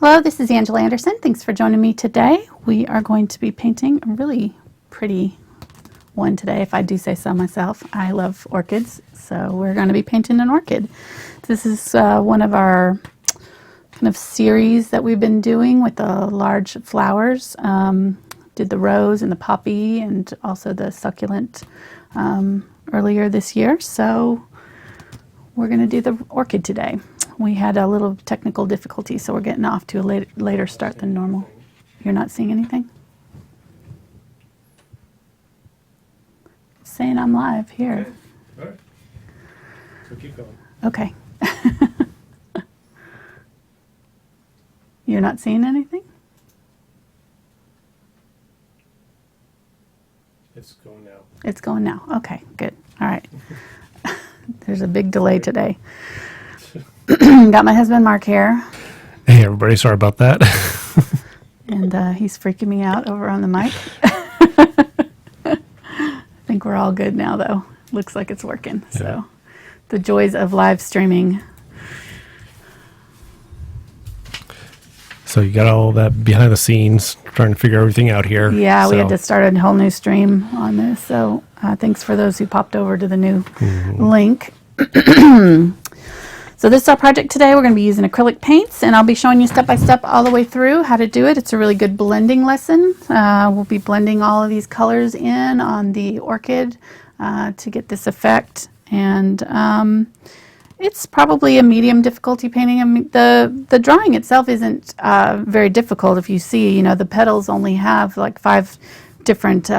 Hello, this is Angela Anderson. Thanks for joining me today. We are going to be painting a really pretty one today, if I do say so myself. I love orchids, so we're going to be painting an orchid. This is one of our kind of series that we've been doing with the large flowers. Did the rose and the poppy and also the succulent earlier this year. So we're going to do the orchid today. We had a little technical difficulty, so we're getting off to a later start than normal. You're not seeing anything? Saying I'm live here. Okay. All right. So keep going. Okay. You're not seeing anything? It's going now. It's going now. Okay, good. All right. There's a big delay today. Got my husband Mark here. Hey, everybody. Sorry about that. And he's freaking me out over on the mic. I think we're all good now, though. Looks like it's working. Yeah. So the joys of live streaming. So you got all that behind the scenes, trying to figure everything out here. Yeah, we had to start a whole new stream on this. So thanks for those who popped over to the new link. So this is our project today. We're going to be using acrylic paints, and I'll be showing you step by step all the way through how to do it. It's a really good blending lesson. We'll be blending all of these colors in on the orchid to get this effect. And it's probably a medium difficulty painting. I mean, the drawing itself isn't very difficult. If you see, you know, the petals only have like 5 different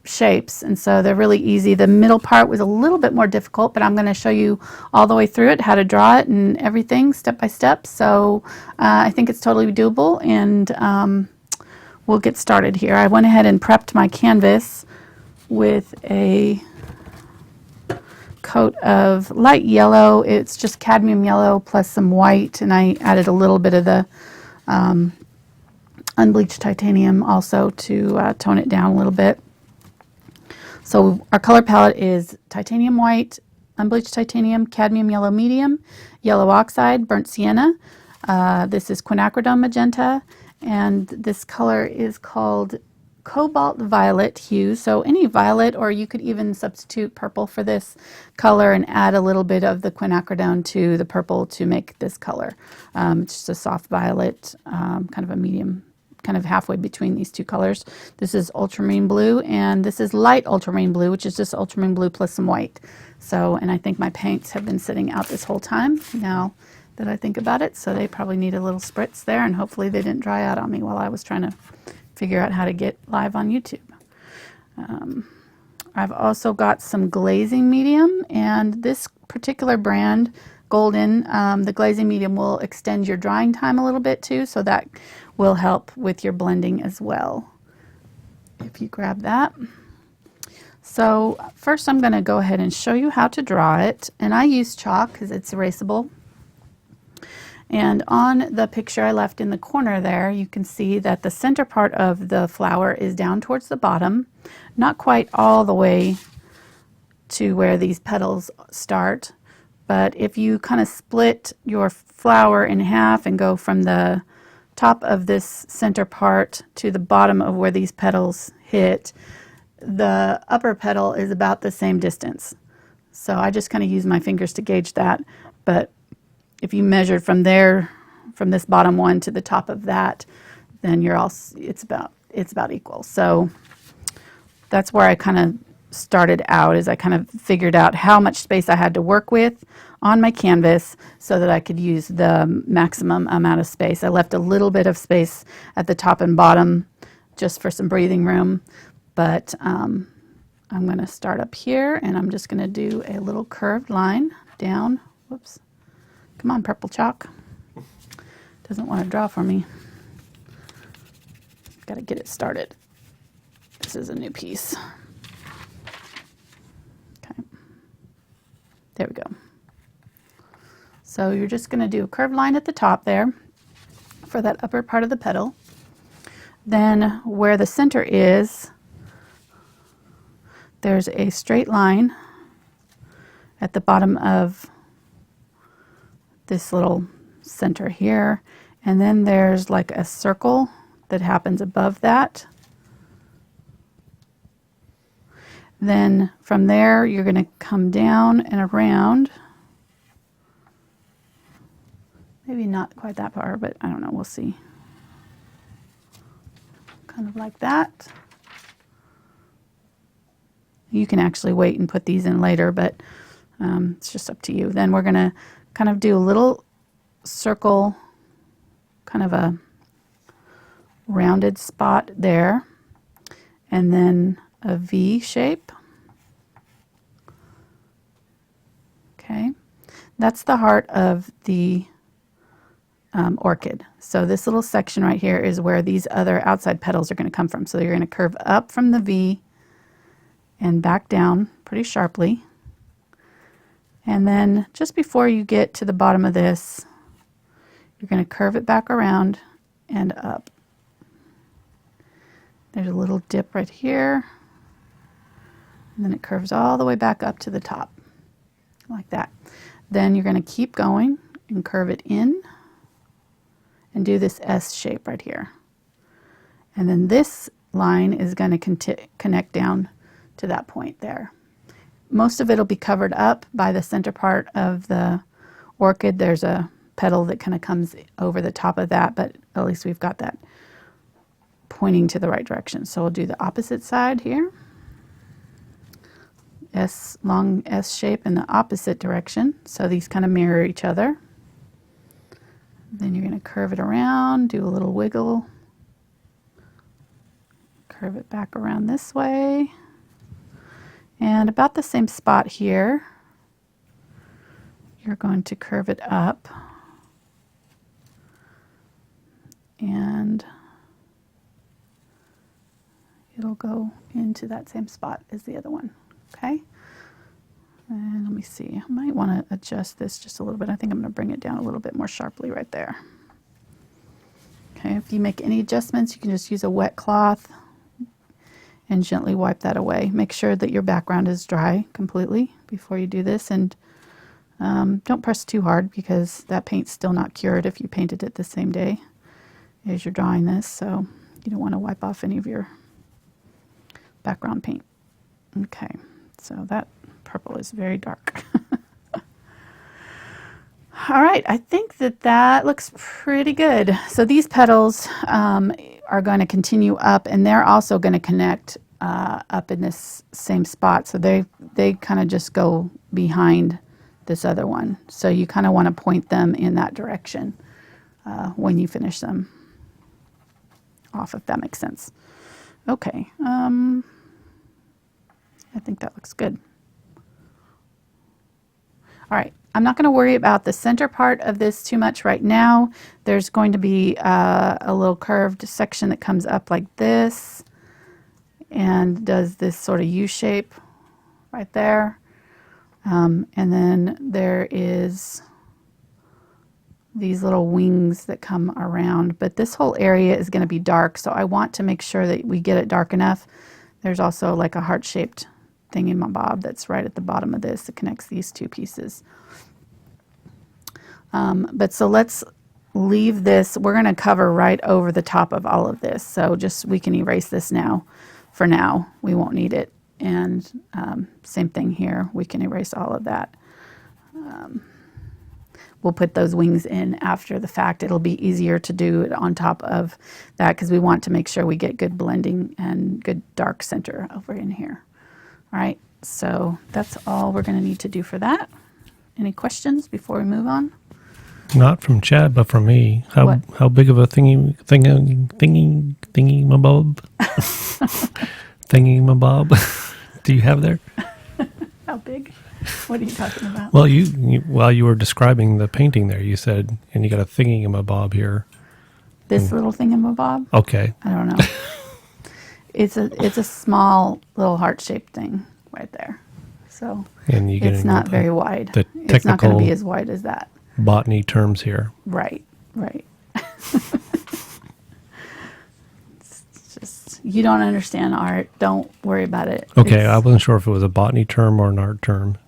shapes, and so they're really easy. The middle part was a little bit more difficult, but I'm going to show you all the way through it, how to draw it and everything step by step. So I think it's totally doable, and we'll get started here. I went ahead and prepped my canvas with a coat of light yellow. It's just cadmium yellow plus some white, and I added a little bit of the Unbleached Titanium also to tone it down a little bit. So our color palette is titanium white, unbleached titanium, cadmium yellow medium, yellow oxide, burnt sienna. This is Quinacridone Magenta, and this color is called Cobalt violet hue. So any violet, or you could even substitute purple for this color and add a little bit of the quinacridone to the purple to make this color. It's just a soft violet, kind of a medium, kind of halfway between these two colors. This is Ultramarine Blue, and this is light Ultramarine Blue, which is just Ultramarine Blue plus some white. So, and I think my paints have been sitting out this whole time now that I think about it, so they probably need a little spritz there, and hopefully they didn't dry out on me while I was trying to figure out how to get live on YouTube. I've also got some glazing medium, and this particular brand, Golden, the glazing medium will extend your drying time a little bit too, so that will help with your blending as well, if you grab that. So first I'm going to go ahead and show you how to draw it, and I use chalk because it's erasable. And on the picture I left in the corner there, you can see that the center part of the flower is down towards the bottom, not quite all the way to where these petals start. But if you kind of split your flower in half and go from the top of this center part to the bottom of where these petals hit, the upper petal is about the same distance. So I just kind of use my fingers to gauge that. But if you measured from there, from this bottom one to the top of that, then you're all, it's about equal. So that's where I kind of started out, is I kind of figured out how much space I had to work with on my canvas so that I could use the maximum amount of space. I left a little bit of space at the top and bottom just for some breathing room, but I'm going to start up here, and I'm just going to do a little curved line down. Whoops. Come on, purple chalk. Doesn't want to draw for me. Got to get it started. This is a new piece. Okay. There we go. So you're just going to do a curved line at the top there for that upper part of the petal. Then where the center is, there's a straight line at the bottom of this little center here, And then there's like a circle that happens above that. Then from there, you're going to come down and around. Maybe not quite that far, but I don't know. We'll see. Kind of like that. You can actually wait and put these in later, but it's just up to you. Then we're going to kind of do a little circle, kind of a rounded spot there, and then a V shape. Okay, that's the heart of the orchid. So this little section right here is where these other outside petals are going to come from. So you're going to curve up from the V and back down pretty sharply. And then just before you get to the bottom of this, you're going to curve it back around and up. There's a little dip right here. And then it curves all the way back up to the top, like that. Then you're going to keep going and curve it in and do this S shape right here. And then this line is going to connect down to that point there. Most of it will be covered up by the center part of the orchid. There's a petal that kind of comes over the top of that, but at least we've got that pointing to the right direction. So we'll do the opposite side here. Long S shape in the opposite direction. So these kind of mirror each other. Then you're going to curve it around, do a little wiggle. Curve it back around this way. And about the same spot here, you're going to curve it up. And it'll go into that same spot as the other one. Okay? And let me see. I might want to adjust this just a little bit. I think I'm going to bring it down a little bit more sharply right there. Okay, if you make any adjustments, you can just use a wet cloth and gently wipe that away. Make sure that your background is dry completely before you do this, and don't press too hard because that paint's still not cured if you painted it the same day as you're drawing this, so you don't want to wipe off any of your background paint. Okay, so that purple is very dark. All right, I think that looks pretty good. So these petals are going to continue up, and they're also going to connect up in this same spot. So they kind of just go behind this other one. So you kind of want to point them in that direction when you finish them off, if that makes sense. Okay, I think that looks good. All right, I'm not going to worry about the center part of this too much right now. There's going to be a little curved section that comes up like this and does this sort of U shape right there. And then there is these little wings that come around, but this whole area is going to be dark, so I want to make sure that we get it dark enough. There's also like a heart-shaped thingamabob that's right at the bottom of this that connects these two pieces. But so let's leave this. We're going to cover right over the top of all of this, so just we can erase this now. For now, we won't need it. And same thing here, we can erase all of that. We'll put those wings in after the fact. It'll be easier to do it on top of that because we want to make sure we get good blending and good dark center over in here. All right, so that's all we're going to need to do for that. Any questions before we move on? Not from Chad, but from me. How big of a thingy-mabob? Thingy-mabob do you have there? How big? What are you talking about? Well, you while you were describing the painting there, you said, and you got a thingy-mabob here. This little thingamabob? Okay. I don't know. It's a small little heart-shaped thing right there. So and you get it's not very wide. The it's not going to technical be as wide as that. botany terms here. Right. It's just, you don't understand art. Don't worry about it. Okay, I wasn't sure if it was a botany term or an art term.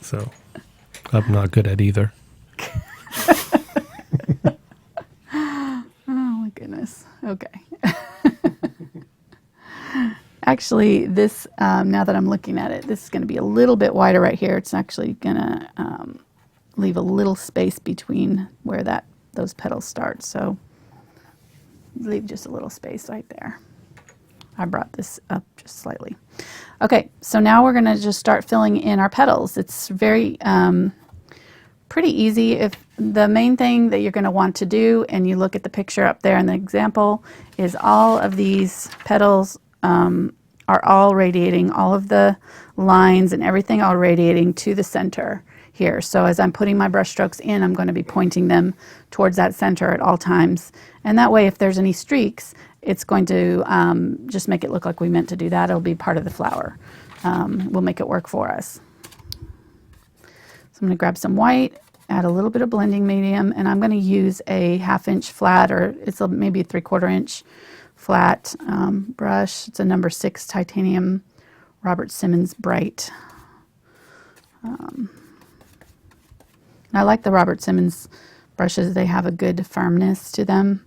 So I'm not good at either. Okay. Actually, this, now that I'm looking at it, this is going to be a little bit wider right here. It's actually going to leave a little space between where those petals start. So leave just a little space right there. I brought this up just slightly. Okay, so now we're going to just start filling in our petals. It's very pretty easy. If the main thing that you're going to want to do, and you look at the picture up there in the example, is all of these petals are all radiating, all of the lines and everything all radiating to the center here. So as I'm putting my brush strokes in, I'm going to be pointing them towards that center at all times. And that way, if there's any streaks, it's going to just make it look like we meant to do that. It'll be part of the flower. We'll make it work for us. So I'm going to grab some white, add a little bit of blending medium, and I'm going to use a 1/2 inch flat, or it's maybe a 3/4 inch flat brush. It's a number 6 titanium Robert Simmons Bright. I like the Robert Simmons brushes. They have a good firmness to them.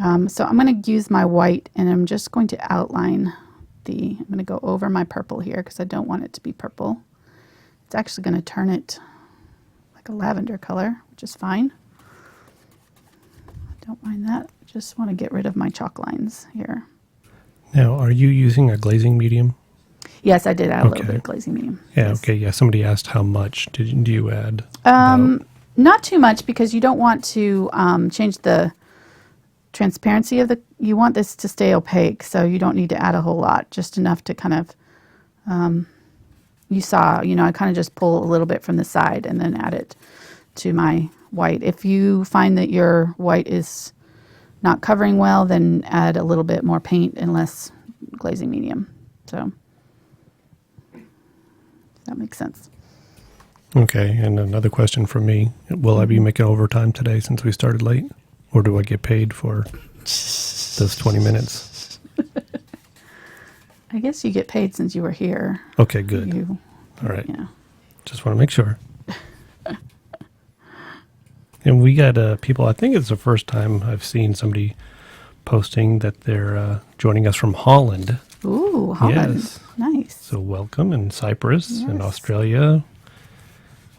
So I'm going to use my white, and I'm just going to outline I'm going to go over my purple here because I don't want it to be purple. It's actually going to turn it like a lavender color, which is fine. I don't mind that. Just want to get rid of my chalk lines here. Now, are you using a glazing medium? Yes, I did add a little bit of glazing medium. Yeah, yes. okay. Yeah, somebody asked how much do you add? Not too much, because you don't want to change the transparency of you want this to stay opaque, so you don't need to add a whole lot, just enough to kind of, you saw, I kind of just pull a little bit from the side and then add it to my white. If you find that your white is not covering well, then add a little bit more paint and less glazing medium. So that makes sense. Okay, and another question from me. Will I be making overtime today since we started late? Or do I get paid for those 20 minutes? I guess you get paid since you were here. Okay, good. All right. Yeah. Just want to make sure. And we got people, I think it's the first time I've seen somebody posting that they're joining us from Holland. Ooh, Holland. Yes. Nice. So welcome in Cyprus and Australia,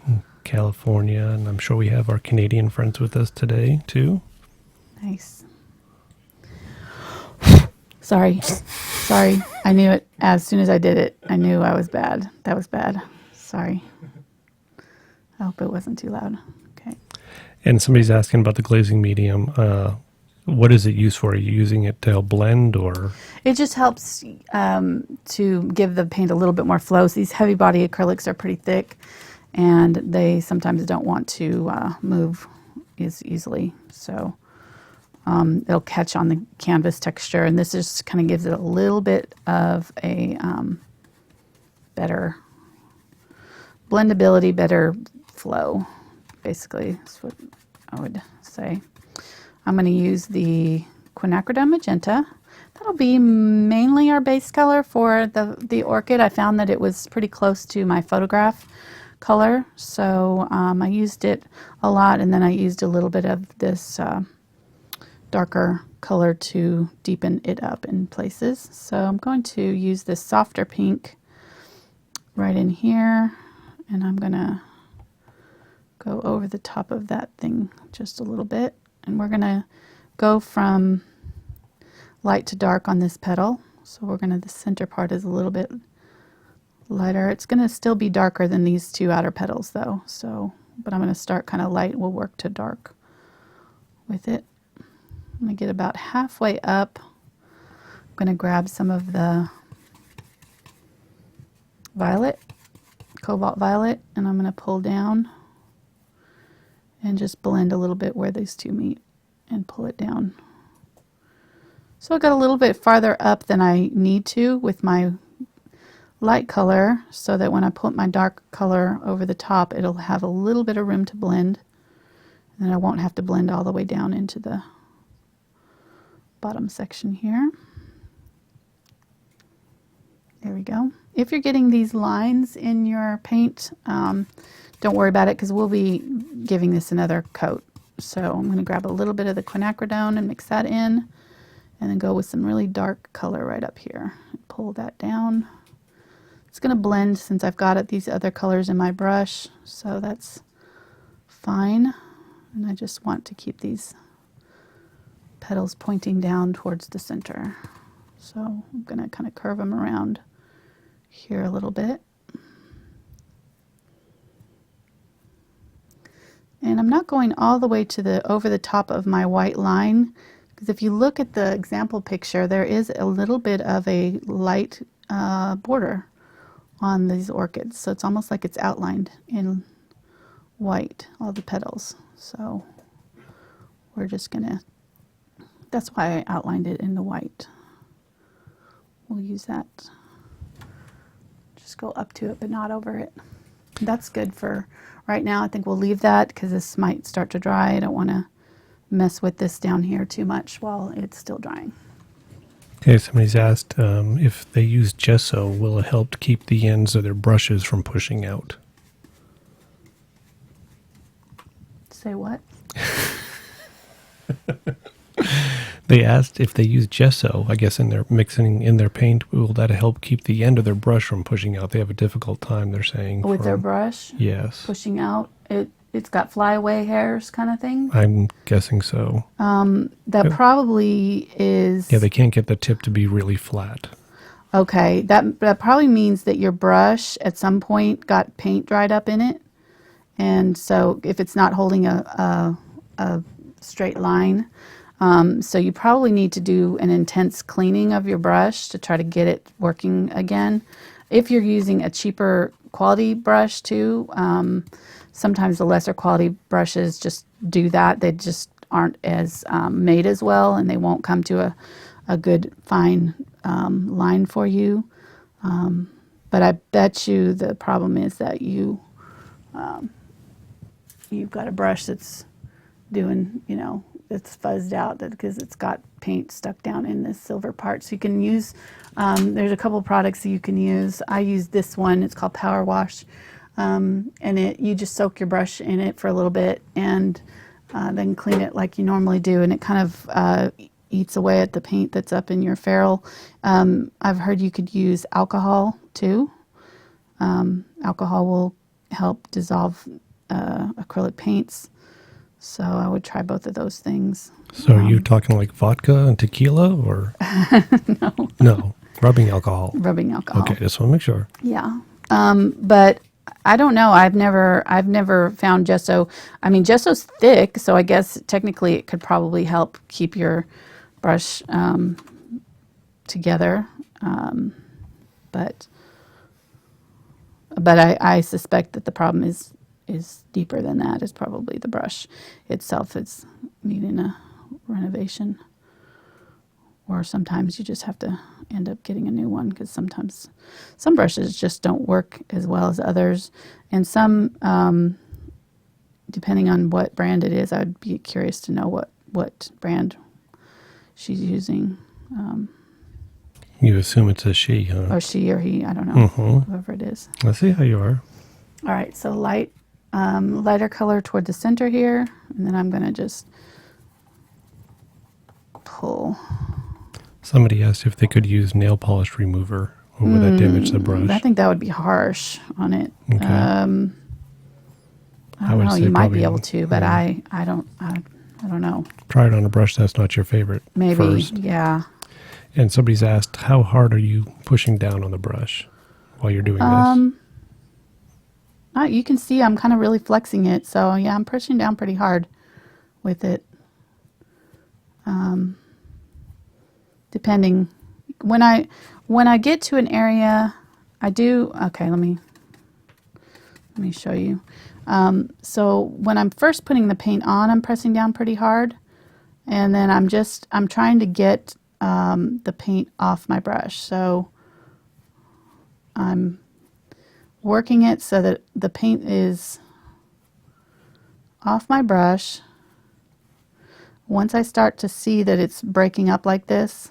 and California, and I'm sure we have our Canadian friends with us today too. Nice. Sorry. I knew it as soon as I did it. I knew I was bad. That was bad. Sorry. I hope it wasn't too loud. Okay. And somebody's asking about the glazing medium. What is it used for? Are you using it to help blend, or? It just helps to give the paint a little bit more flow. So these heavy body acrylics are pretty thick, and they sometimes don't want to move as easily. So it'll catch on the canvas texture, and this just kind of gives it a little bit of a better blendability, better flow, basically. That's what I would say. I'm going to use the Quinacridone Magenta. That'll be mainly our base color for the orchid. I found that it was pretty close to my photograph color, so I used it a lot, and then I used a little bit of this darker color to deepen it up in places. So I'm going to use this softer pink right in here, and I'm going to go over the top of that thing just a little bit. And we're going to go from light to dark on this petal. So the center part is a little bit lighter. It's going to still be darker than these two outer petals though. But I'm going to start kind of light. We'll work to dark with it. I'm going to get about halfway up. I'm going to grab some of the violet, cobalt violet, and I'm going to pull down and just blend a little bit where these two meet and pull it down. So I got a little bit farther up than I need to with my light color, so that when I put my dark color over the top, it'll have a little bit of room to blend, and then I won't have to blend all the way down into the bottom section here. There we go. If you're getting these lines in your paint, don't worry about it, because we'll be giving this another coat. So I'm going to grab a little bit of the quinacridone and mix that in. and then go with some really dark color right up here. Pull that down. It's going to blend since I've got these other colors in my brush, so that's fine. And I just want to keep these petals pointing down towards the center. So I'm going to kind of curve them around here a little bit. And I'm not going all the way to over the top of my white line, because if you look at the example picture, there is a little bit of a light border on these orchids. So it's almost like it's outlined in white, all the petals. So we're just gonna, that's why I outlined it in the white. We'll use that. Just go up to it, but not over it. That's good for right now. I think we'll leave that because this might start to dry. I don't want to mess with this down here too much while it's still drying. Okay, somebody's asked if they use gesso, will it help to keep the ends of their brushes from pushing out? Say what? They asked if they use gesso, I guess in their mixing in their paint, will that help keep the end of their brush from pushing out? They have a difficult time, they're saying. With their brush? Yes. Pushing out? It's got flyaway hairs kind of thing? I'm guessing so. That probably is... Yeah, they can't get the tip to be really flat. Okay, that probably means that your brush at some point got paint dried up in it. And so if it's not holding a straight line, so you probably need to do an intense cleaning of your brush to try to get it working again. If you're using a cheaper quality brush too, sometimes the lesser quality brushes just do that. They just aren't as made as well, and they won't come to a good fine line for you. But I bet you the problem is that you've got a brush that's doing, it's fuzzed out because it's got paint stuck down in this silver part. So you can use, there's a couple products that you can use. I use this one, it's called Power Wash. And you just soak your brush in it for a little bit and then clean it like you normally do. And it kind of eats away at the paint that's up in your ferrule. I've heard you could use alcohol too. Alcohol will help dissolve acrylic paints. So I would try both of those things. So are you talking like vodka and tequila or? No. No, rubbing alcohol. Rubbing alcohol. Okay, just want to make sure. Yeah. But I don't know. I've never found gesso. I mean, gesso's thick, so I guess technically it could probably help keep your brush together. But I suspect that the problem is deeper than that. It's probably the brush itself is needing a renovation. Or sometimes you just have to end up getting a new one because sometimes some brushes just don't work as well as others. And some, depending on what brand it is, I'd be curious to know what brand she's using. You assume it's a she, huh? Or she or he, I don't know, whoever it is. Let's see how you are. All right, so lighter color toward the center here, and then I'm going to just pull. Somebody asked if they could use nail polish remover, or would that damage the brush? I think that would be harsh on it. Okay. I don't know. You might be able to, but yeah. I don't know. Try it on a brush that's not your favorite Maybe, first. yeah. And somebody's asked, how hard are you pushing down on the brush while you're doing this? You can see I'm kind of really flexing it, so yeah, I'm pushing down pretty hard with it. Depending, when I get to an area, I do. Okay, let me show you. So when I'm first putting the paint on, I'm pressing down pretty hard, and then I'm trying to get the paint off my brush. So I'm working it so that the paint is off my brush. Once I start to see that it's breaking up like this,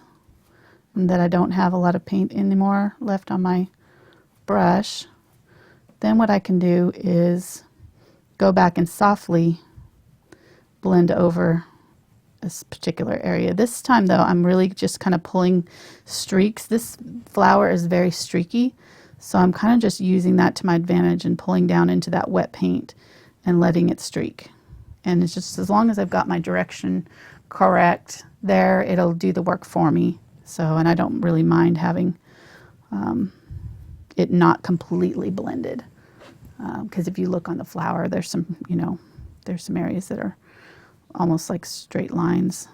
and that I don't have a lot of paint anymore left on my brush, then what I can do is go back and softly blend over this particular area. This time though, I'm really just kind of pulling streaks. This flower is very streaky, so I'm kind of just using that to my advantage and pulling down into that wet paint and letting it streak. And it's just, as long as I've got my direction correct there, it'll do the work for me. So, and I don't really mind having it not completely blended. Because if you look on the flower, there's some, there's some areas that are almost like straight lines.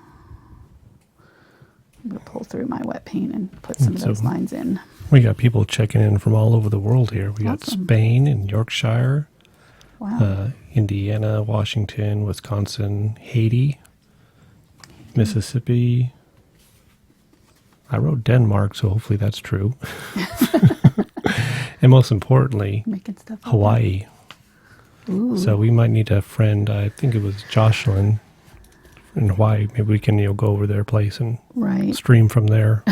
I'm going to pull through my wet paint and put some of those lines in. We got people checking in from all over the world here. We got Awesome. Spain and Yorkshire, Wow. Indiana, Washington, Wisconsin, Haiti, Mississippi. I wrote Denmark, so hopefully that's true. And most importantly, Making stuff up. Hawaii. Ooh. So we might need a friend. I think it was Jocelyn in Hawaii. Maybe we can go over their place and Right. stream from there.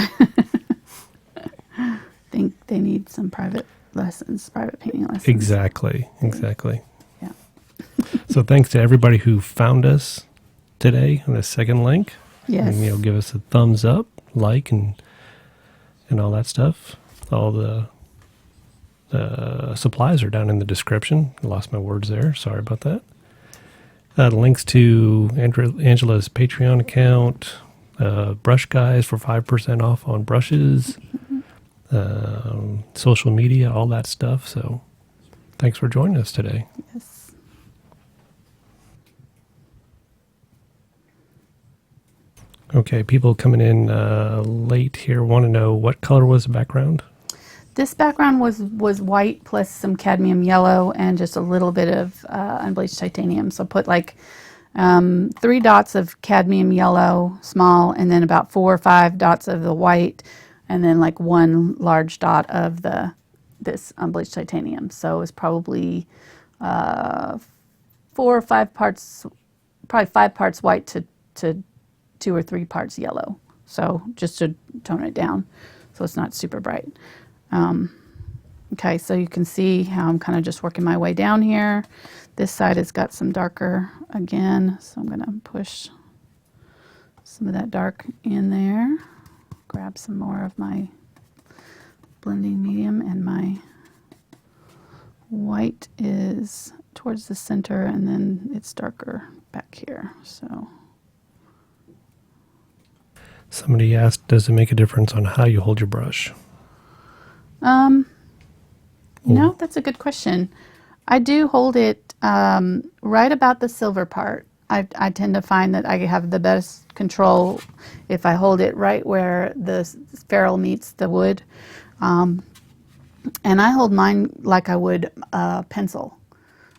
Think they need some private lessons, private painting lessons. Exactly. Yeah. So thanks to everybody who found us today on the second link. Yes. And, give us a thumbs up, like, and all that stuff. All the supplies are down in the description. I lost my words there. Sorry about that. Links to Angela's Patreon account, Brush Guys for 5% off on brushes, social media, all that stuff. So thanks for joining us today. Yes. Okay, people coming in late here want to know what color was the background? This background was white plus some cadmium yellow and just a little bit of unbleached titanium. So put like 3 dots of cadmium yellow, small, and then about 4 or 5 dots of the white, and then like 1 large dot of this unbleached titanium. So it's probably 4 or 5 parts, probably 5 parts white to 2 or 3 parts yellow. So just to tone it down so it's not super bright. Okay, so you can see how I'm kind of just working my way down here. This side has got some darker again, so I'm going to push some of that dark in there. Grab some more of my blending medium, and my white is towards the center, and then it's darker back here. So Somebody asked, does it make a difference on how you hold your brush? That's a good question. I do hold it right about the silver part. I tend to find that I have the best control if I hold it right where the ferrule meets the wood. And I hold mine like I would a pencil.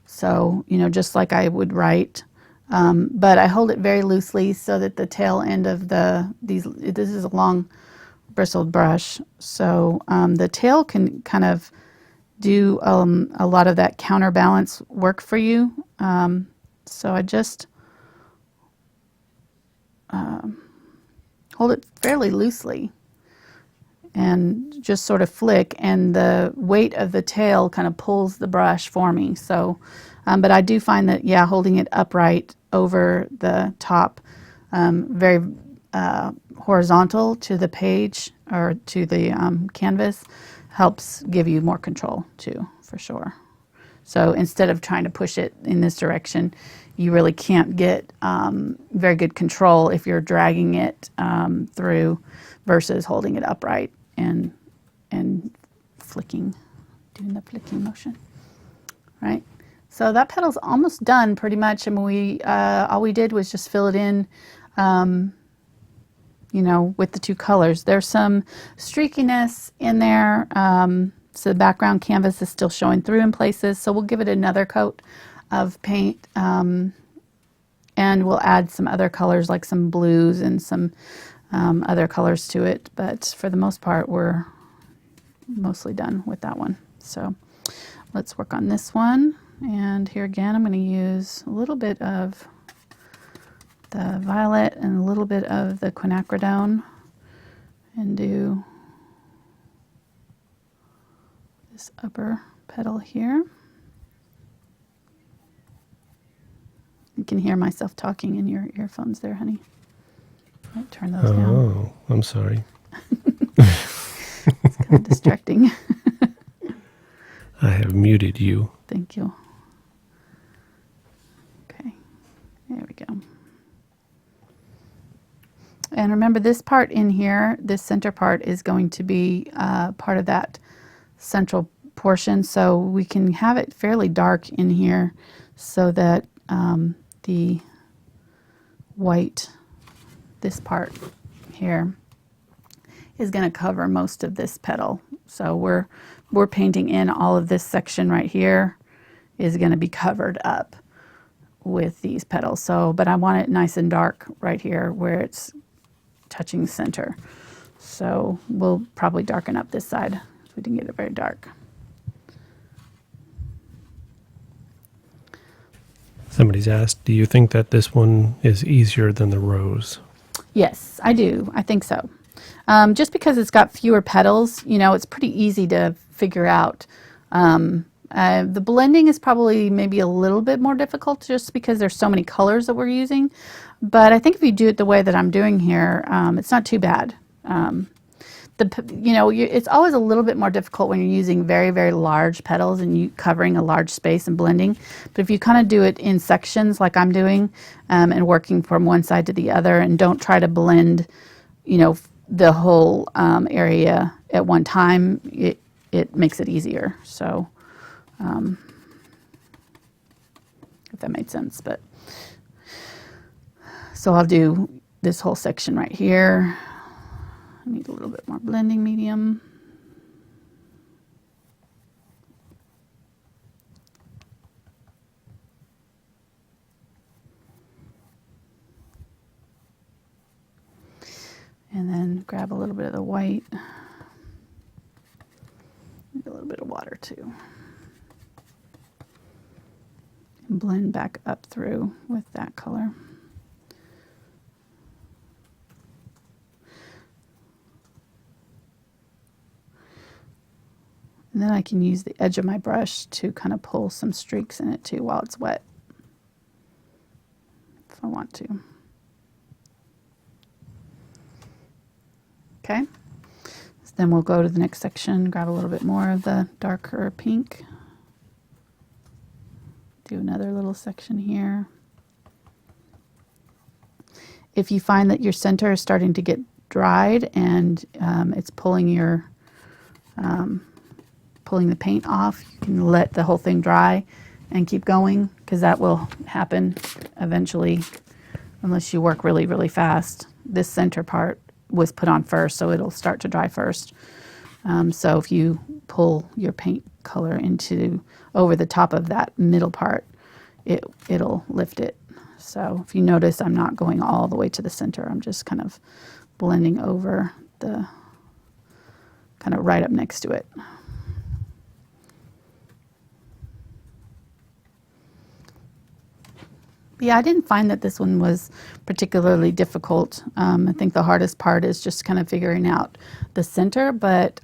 So, just like I would write. But I hold it very loosely so that the tail end of this is a long bristled brush. So the tail can kind of do a lot of that counterbalance work for you. So I just hold it fairly loosely and just sort of flick, and the weight of the tail kind of pulls the brush for me. So, but I do find that, holding it upright over the top, very horizontal to the page or to the canvas, helps give you more control too, for sure. So instead of trying to push it in this direction, you really can't get very good control if you're dragging it through versus holding it upright and flicking, doing the flicking motion. Right? So that petal's almost done pretty much, and all we did was just fill it in with the 2 colors. There's some streakiness in there, so the background canvas is still showing through in places, so we'll give it another coat of paint, and we'll add some other colors like some blues and some other colors to it, but for the most part we're mostly done with that one. So let's work on this one, and here again I'm going to use a little bit of the violet and a little bit of the quinacridone and do this upper petal here. You can hear myself talking in your earphones there, honey. Might turn those down. Oh, I'm sorry. It's kind of distracting. I have muted you. Thank you. Okay, there we go. And remember, this part in here, this center part, is going to be part of that central portion, so we can have it fairly dark in here so that the white, this part here, is going to cover most of this petal. So we're painting in all of this section right here is going to be covered up with these petals. So, but I want it nice and dark right here where it's touching center. So we'll probably darken up this side so we didn't get it very dark. Somebody's asked, do you think that this one is easier than the rose? Yes, I do. I think so. Just because it's got fewer petals, you know, it's pretty easy to figure out. The blending is probably maybe a little bit more difficult just because there's so many colors that we're using. But I think if you do it the way that I'm doing here, it's not too bad. It's always a little bit more difficult when you're using very, very large petals and you covering a large space and blending. But if you kind of do it in sections like I'm doing, and working from one side to the other, and don't try to blend, you know, the whole area at one time, it makes it easier. So, if that made sense. But so I'll do this whole section right here. I need a little bit more blending medium. And then grab a little bit of the white. Need a little bit of water too. And blend back up through with that color. And then I can use the edge of my brush to kind of pull some streaks in it too while it's wet, if I want to. Okay, so then we'll go to the next section, grab a little bit more of the darker pink. Do another little section here. If you find that your center is starting to get dried and it's pulling your pulling the paint off, you can let the whole thing dry and keep going, because that will happen eventually unless you work really, really fast. This center part was put on first, so it'll start to dry first. So if you pull your paint color into over the top of that middle part, it'll lift it. So if you notice, I'm not going all the way to the center. I'm just kind of blending over the, kind of right up next to it. Yeah, I didn't find that this one was particularly difficult. I think the hardest part is just kind of figuring out the center, but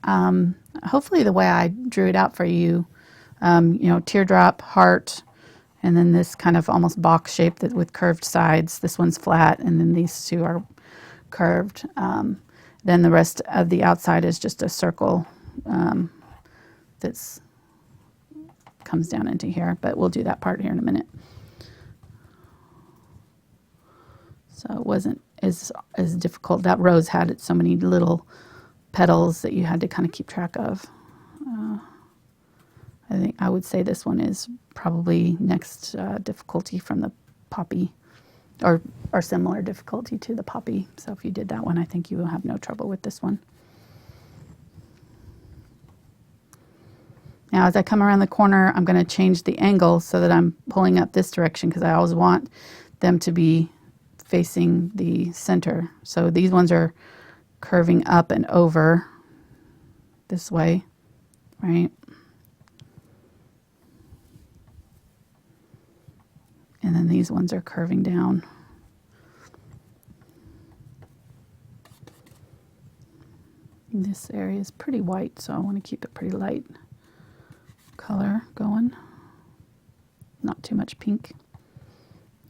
hopefully the way I drew it out for you, you know, teardrop, heart, and then this kind of almost box shape that with curved sides. This one's flat, and then these two are curved. Then the rest of the outside is just a circle that's comes down into here, but we'll do that part here in a minute. So it wasn't as difficult. That rose had so many little petals that you had to kind of keep track of. I think I would say this one is probably next difficulty from the poppy, or similar difficulty to the poppy. So if you did that one, I think you will have no trouble with this one. Now as I come around the corner, I'm going to change the angle so that I'm pulling up this direction, because I always want them to be facing the center. So these ones are curving up and over this way, right? And then these ones are curving down. And this area is pretty white, so I want to keep it pretty light color going. Not too much pink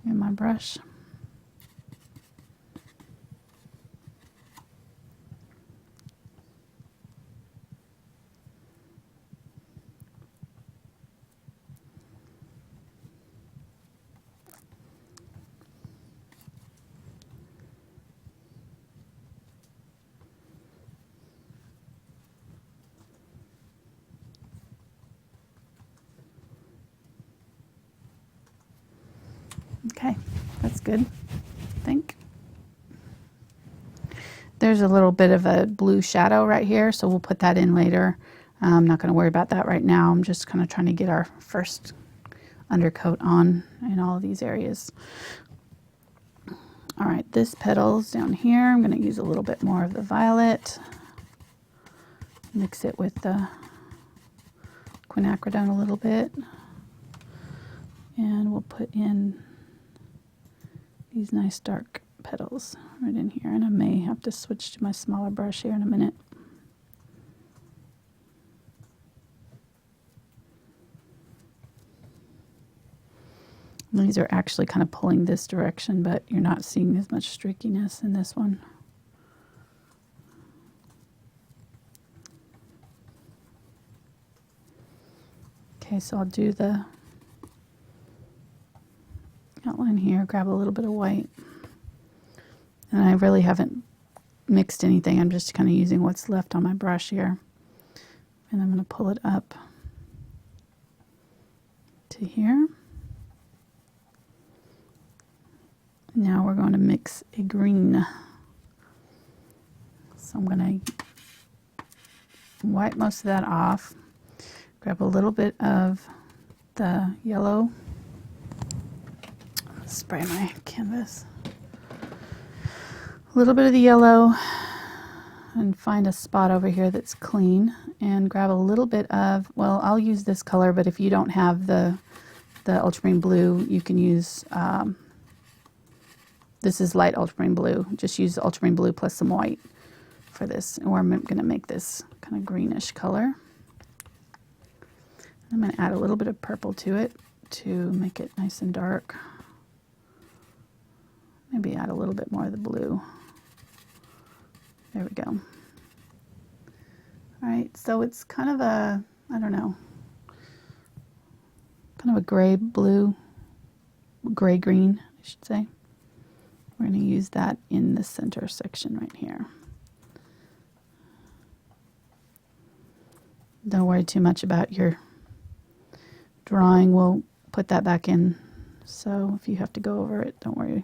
in my brush. Okay, that's good, I think. There's a little bit of a blue shadow right here, so we'll put that in later. I'm not going to worry about that right now. I'm just kind of trying to get our first undercoat on in all of these areas. All right, this petal's down here. I'm going to use a little bit more of the violet. Mix it with the quinacridone a little bit. And we'll put in these nice dark petals right in here. And I may have to switch to my smaller brush here in a minute. These are actually kind of pulling this direction, but you're not seeing as much streakiness in this one. Okay, so I'll do the outline here, grab a little bit of white. And I really haven't mixed anything. I'm just kind of using what's left on my brush here. And I'm going to pull it up to here. Now we're going to mix a green. So I'm going to wipe most of that off. Grab a little bit of the yellow. Spray my canvas. A little bit of the yellow and find a spot over here that's clean and grab a little bit of, well, I'll use this color, but if you don't have the ultramarine blue, you can use, this is light ultramarine blue. Just use the ultramarine blue plus some white for this. And we're going to make this kind of greenish color. I'm going to add a little bit of purple to it to make it nice and dark. Maybe add a little bit more of the blue. There we go. All right, so it's kind of a, I don't know, kind of a gray blue, gray green, I should say. We're going to use that in the center section right here. Don't worry too much about your drawing. We'll put that back in. So if you have to go over it, don't worry.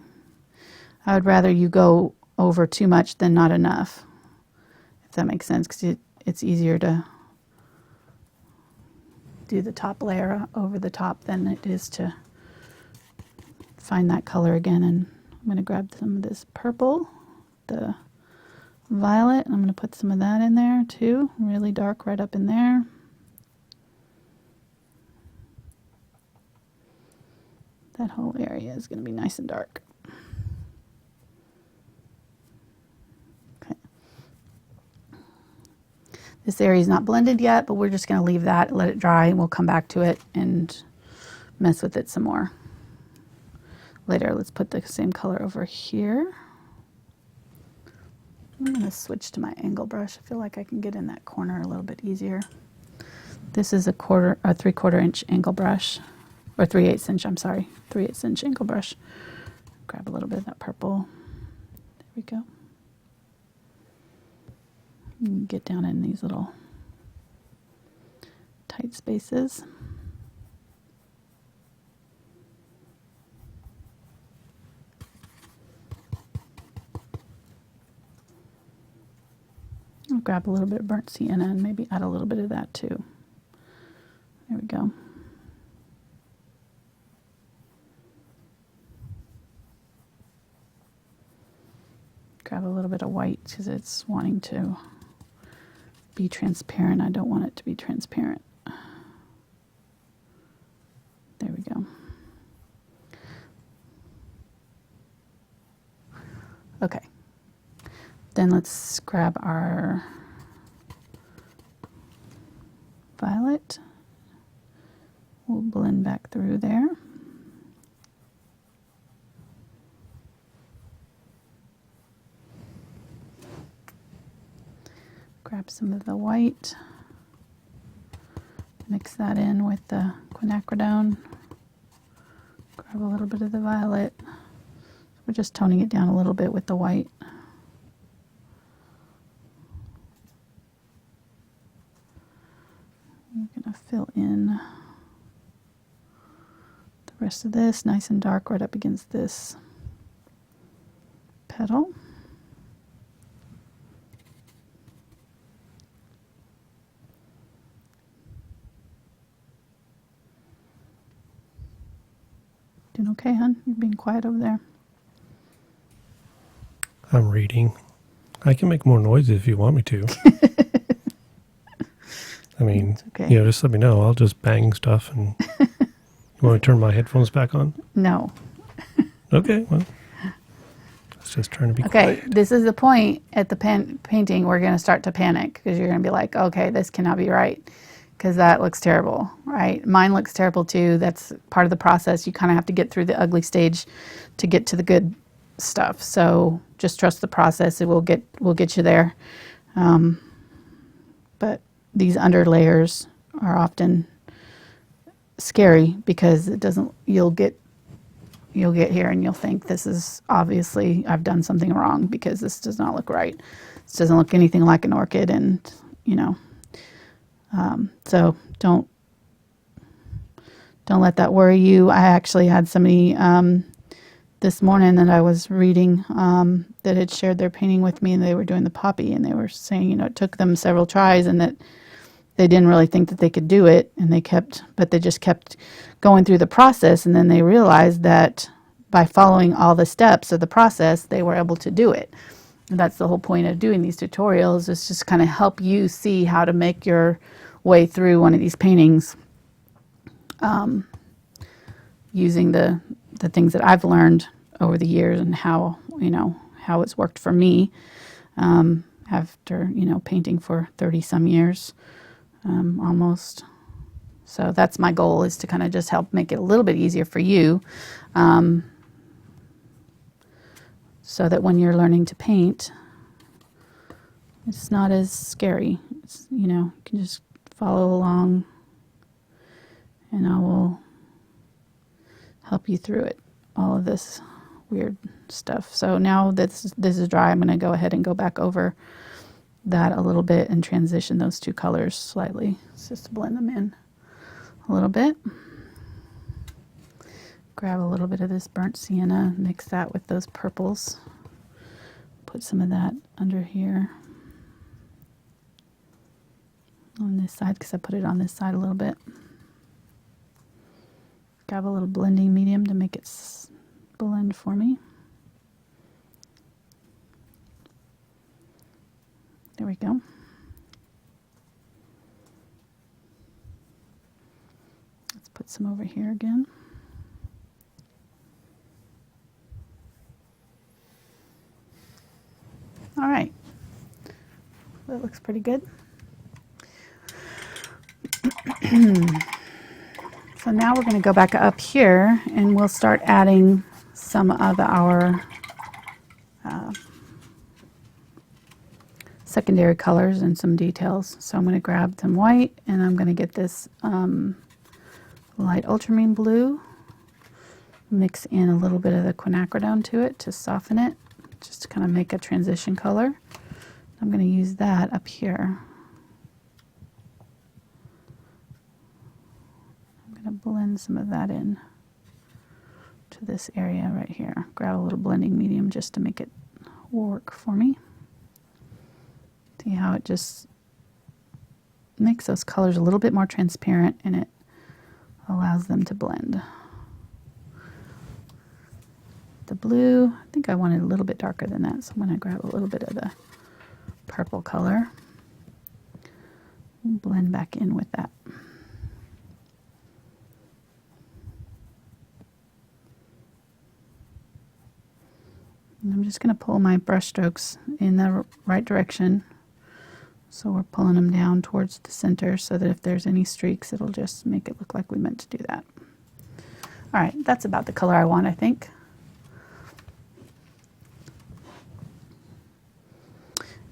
I would rather you go over too much than not enough, if that makes sense, because it's easier to do the top layer over the top than it is to find that color again. And I'm going to grab some of this purple, the violet, and I'm going to put some of that in there too, really dark right up in there. That whole area is going to be nice and dark. Okay. This area is not blended yet, but we're just going to leave that, let it dry, and we'll come back to it and mess with it some more later. Let's put the same color over here. I'm going to switch to my angle brush. I feel like I can get in that corner a little bit easier. This is a 3/4 inch angle brush, or 3/8 inch, I'm sorry, 3/8 inch angle brush. Grab a little bit of that purple. There we go. You can get down in these little tight spaces. I'll grab a little bit of burnt sienna and maybe add a little bit of that too. There we go. Grab a little bit of white because it's wanting to be transparent. I don't want it to be transparent. There we go. Okay. Then let's grab our violet. We'll blend back through there. Grab some of the white. Mix that in with the quinacridone. Grab a little bit of the violet. We're just toning it down a little bit with the white. We're going to fill in the Rest of this nice and dark right up against this petal. Doing okay, hon? You're being quiet over there. I'm reading. I can make more noise if you want me to. I mean, okay. Just let me know. I'll just bang stuff. And you want to turn my headphones back on? No. Okay, well, it's just trying to be quiet. This is the point at the painting we're going to start to panic because you're going to be like, okay, this cannot be right because that looks terrible, right? Mine looks terrible too. That's part of the process. You kind of have to get through the ugly stage to get to the good stuff. So just trust the process. It will get you there. But these under layers are often scary because you'll get here and you'll think this is obviously I've done something wrong because this does not look right. This doesn't look anything like an orchid, and so don't let that worry you. I actually had somebody this morning that I was reading that had shared their painting with me, and they were doing the poppy, and they were saying it took them several tries and that they didn't really think that they could do it, and they just kept going through the process, and then they realized that by following all the steps of the process, they were able to do it. And that's the whole point of doing these tutorials, is just kind of help you see how to make your way through one of these paintings using the things that I've learned over the years and how it's worked for me after, painting for 30 some years. Almost. So that's my goal, is to kind of just help make it a little bit easier for you, so that when you're learning to paint, it's not as scary. You can just follow along and I will help you through it, all of this weird stuff. So now that this is dry, I'm going to go ahead and go back over that a little bit and transition those two colors slightly. It's just to blend them in a little bit. Grab a little bit of this burnt sienna, mix that with those purples. Put some of that under here on this side because I put it on this side a little bit. Grab a little blending medium to make it blend for me. There we go. Let's put some over here again. All right. That looks pretty good. So now we're going to go back up here and we'll start adding some of our secondary colors and some details. So I'm going to grab some white and I'm going to get this light ultramarine blue, mix in a little bit of the quinacridone to it to soften it, just to kind of make a transition color. I'm going to use that up here. I'm going to blend some of that in to this area right here. Grab a little blending medium just to make it work for me. See how it just makes those colors a little bit more transparent and it allows them to blend. The blue, I think I wanted a little bit darker than that, so I'm going to grab a little bit of the purple color and blend back in with that. And I'm just going to pull my brush strokes in the right direction. So we're pulling them down towards the center so that if there's any streaks, it'll just make it look like we meant to do that. All right, that's about the color I want, I think.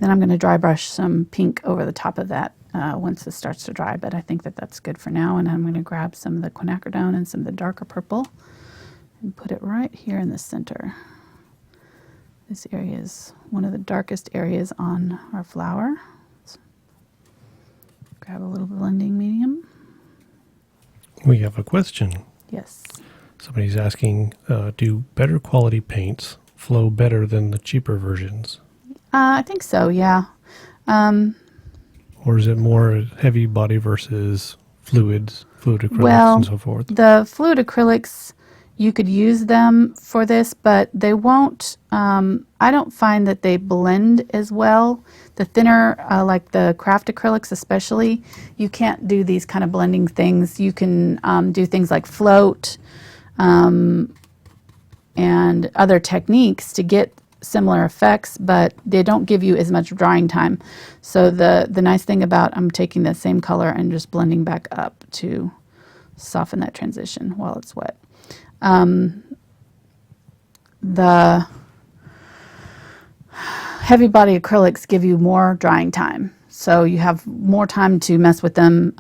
Then I'm going to dry brush some pink over the top of that once this starts to dry, but I think that that's good for now. And I'm going to grab some of the quinacridone and some of the darker purple and put it right here in the center. This area is one of the darkest areas on our flower. Let's grab a little blending medium. We have a question. Yes. Somebody's asking, do better quality paints flow better than the cheaper versions? I think so, yeah. Or is it more heavy body versus fluid acrylics Well, and so forth? the fluid acrylics, you could use them for this, but they won't, I don't find that they blend as well. The thinner, like the craft acrylics especially, you can't do these kind of blending things. You can do things like float and other techniques to get similar effects, but they don't give you as much drying time. So the nice thing about, I'm taking the same color and just blending back up to soften that transition while it's wet. The heavy body acrylics give you more drying time, so you have more time to mess with them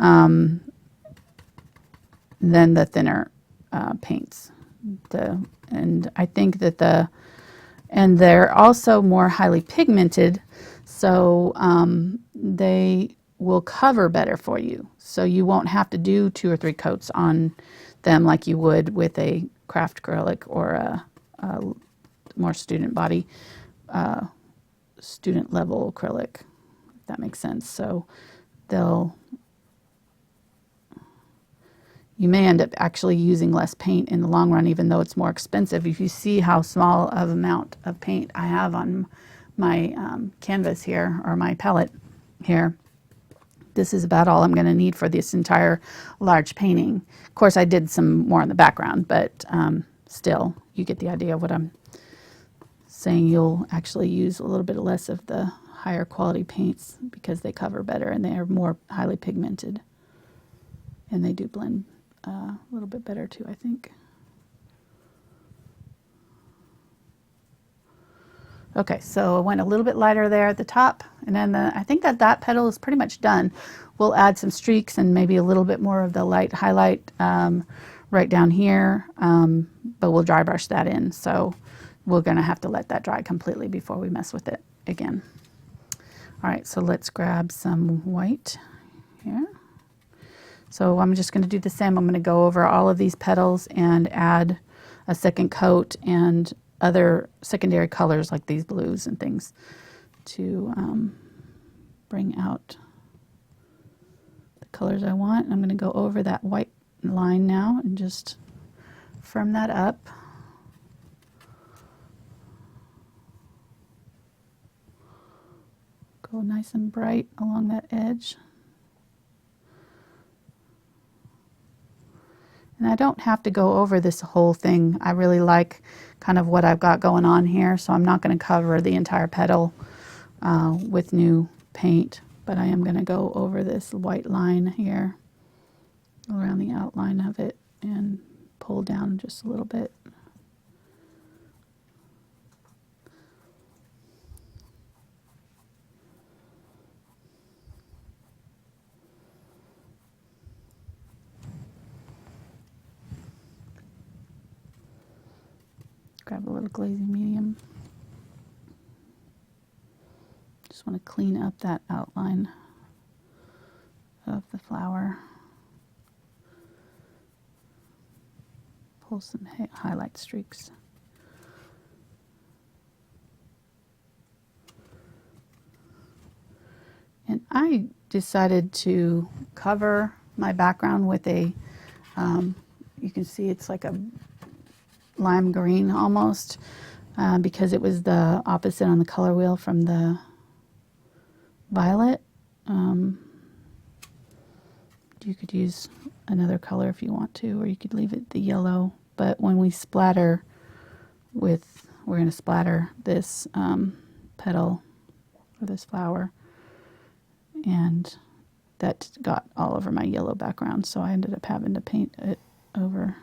than the thinner paints. And I think that and they're also more highly pigmented, so they will cover better for you. So you won't have to do 2 or 3 coats on them like you would with a craft acrylic or a more student body, student level acrylic, if that makes sense. So you may end up actually using less paint in the long run, even though it's more expensive. If you see how small of amount of paint I have on my canvas here, or my palette here, this is about all I'm going to need for this entire large painting. Of course, I did some more in the background, but still, you get the idea of what I'm saying. You'll actually use a little bit less of the higher quality paints because they cover better and they are more highly pigmented. And they do blend a little bit better too, I think. Okay, so I went a little bit lighter there at the top, and then I think that petal is pretty much done. We'll add some streaks and maybe a little bit more of the light highlight right down here, but we'll dry brush that in. So we're going to have to let that dry completely before we mess with it again. All right, so let's grab some white here. So I'm just going to do the same. I'm going to go over all of these petals and add a second coat and other secondary colors like these blues and things to bring out the colors I want. I'm going to go over that white line now and just firm that up. Go nice and bright along that edge. And I don't have to go over this whole thing. I really like kind of what I've got going on here, so I'm not going to cover the entire petal with new paint, but I am going to go over this white line here around the outline of it and pull down just a little bit. Grab a little glazing medium. Just want to clean up that outline of the flower. Pull some highlight streaks. And I decided to cover my background with a, you can see it's like a lime green almost, because it was the opposite on the color wheel from the violet. You could use another color if you want to, or you could leave it the yellow. But when we splatter with, we're going to splatter this petal or this flower, and that got all over my yellow background, so I ended up having to paint it over.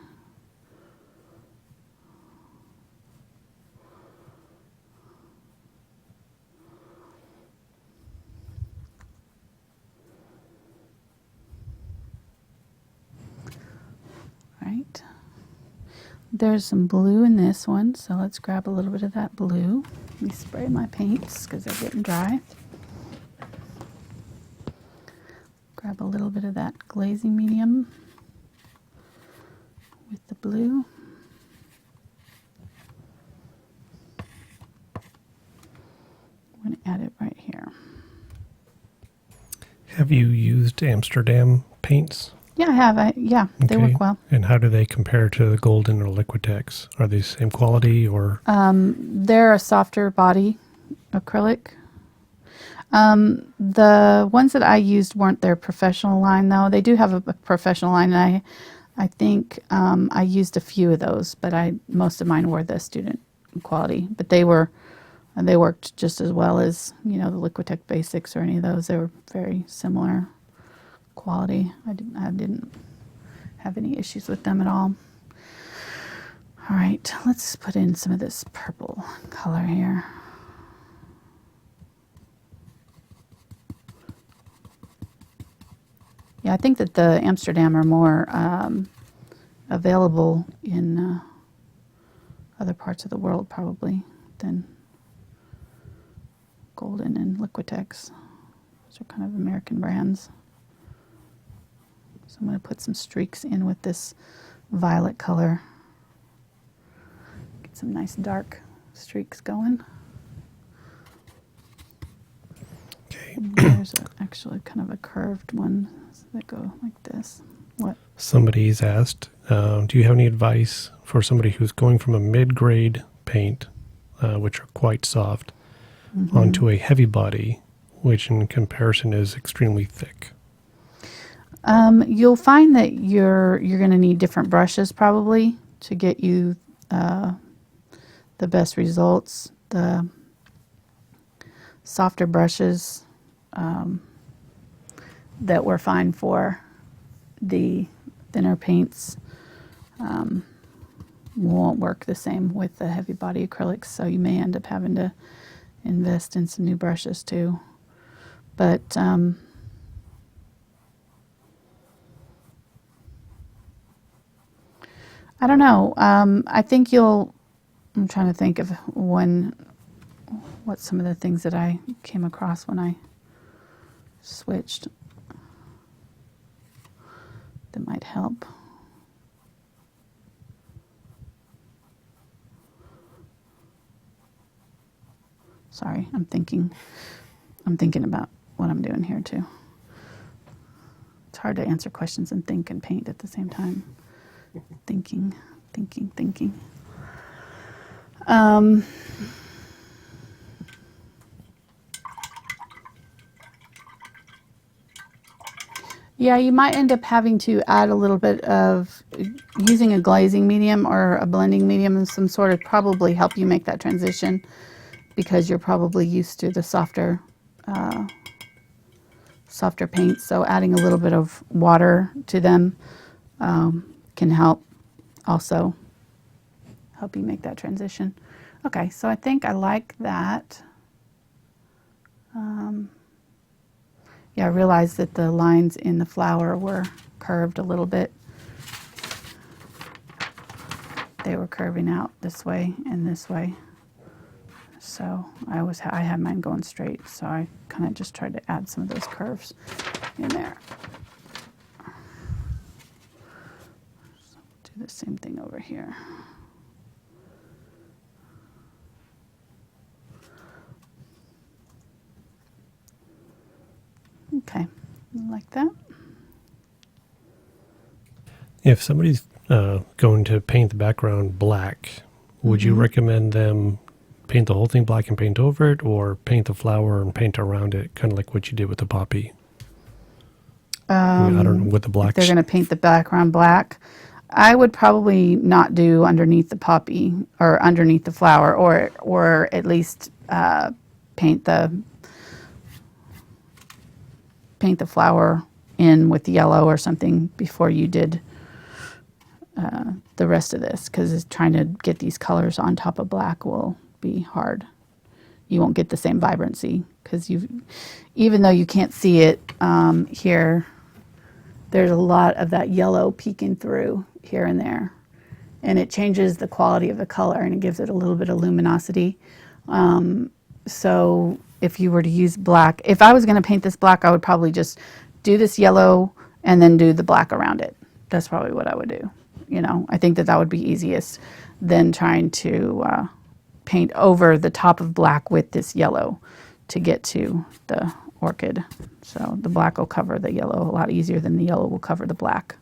Right. There's some blue in this one, so let's grab a little bit of that blue. Let me spray my paints because they're getting dry. Grab a little bit of that glazing medium with the blue. Have you used Amsterdam paints? Yeah, I have. Yeah, they work well. And how do they compare to the Golden or Liquitex? Are they same quality or? They're a softer body acrylic. The ones that I used weren't their professional line, though. They do have a professional line, and I think I used a few of those, but most of mine were the student quality. But they worked just as well as, the Liquitex Basics or any of those. They were very similar quality. I didn't have any issues with them at all. All right, let's put in some of this purple color here. Yeah, I think that the Amsterdam are more available in other parts of the world probably than Golden and Liquitex. Those are kind of American brands. So I'm going to put some streaks in with this violet color. Get some nice dark streaks going. Okay. And there's actually kind of a curved one that go like this. What? Somebody's asked, do you have any advice for somebody who's going from a mid-grade paint, which are quite soft, onto a heavy body, which in comparison is extremely thick? You'll find that you're going to need different brushes probably to get you the best results. The softer brushes that were fine for the thinner paints won't work the same with the heavy body acrylics, so you may end up having to invest in some new brushes too. But I don't know. I think I'm trying to think of what some of the things that I came across when I switched that might help. Sorry, I'm thinking about what I'm doing here too. It's hard to answer questions and think and paint at the same time. Thinking. Yeah, you might end up having to add a little bit of using a glazing medium or a blending medium of some sort of probably help you make that transition, because you're probably used to the softer paints. So adding a little bit of water to them can help also help you make that transition. Okay, so I think I like that. Yeah, I realized that the lines in the flower were curved a little bit. They were curving out this way and this way. So I had mine going straight, so I kind of just tried to add some of those curves in there. So do the same thing over here. Okay, like that. If somebody's going to paint the background black, would you recommend them paint the whole thing black and paint over it, or paint the flower and paint around it, kind of like what you did with the poppy? I don't know, with the black. If they're going to paint the background black, I would probably not do underneath the poppy or underneath the flower, or at least paint the flower in with yellow or something before you did the rest of this, because trying to get these colors on top of black will be hard. You won't get the same vibrancy, because even though you can't see it here, there's a lot of that yellow peeking through here and there, and it changes the quality of the color and it gives it a little bit of luminosity. So if you were to use black, if I was going to paint this black, I would probably just do this yellow and then do the black around it. That's probably what I would do. I think that would be easiest than trying to paint over the top of black with this yellow to get to the Orchid. So the black will cover the yellow a lot easier than the yellow will cover the black.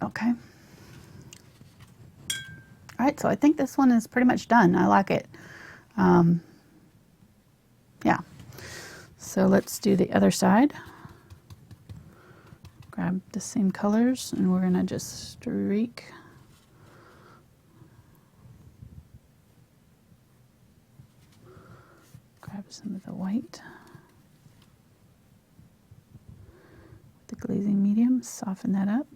Okay. All right, so I think this one is pretty much done. I like it. Yeah. So let's do the other side. Grab the same colors and we're gonna just streak. Grab some of the white. The glazing medium, soften that up.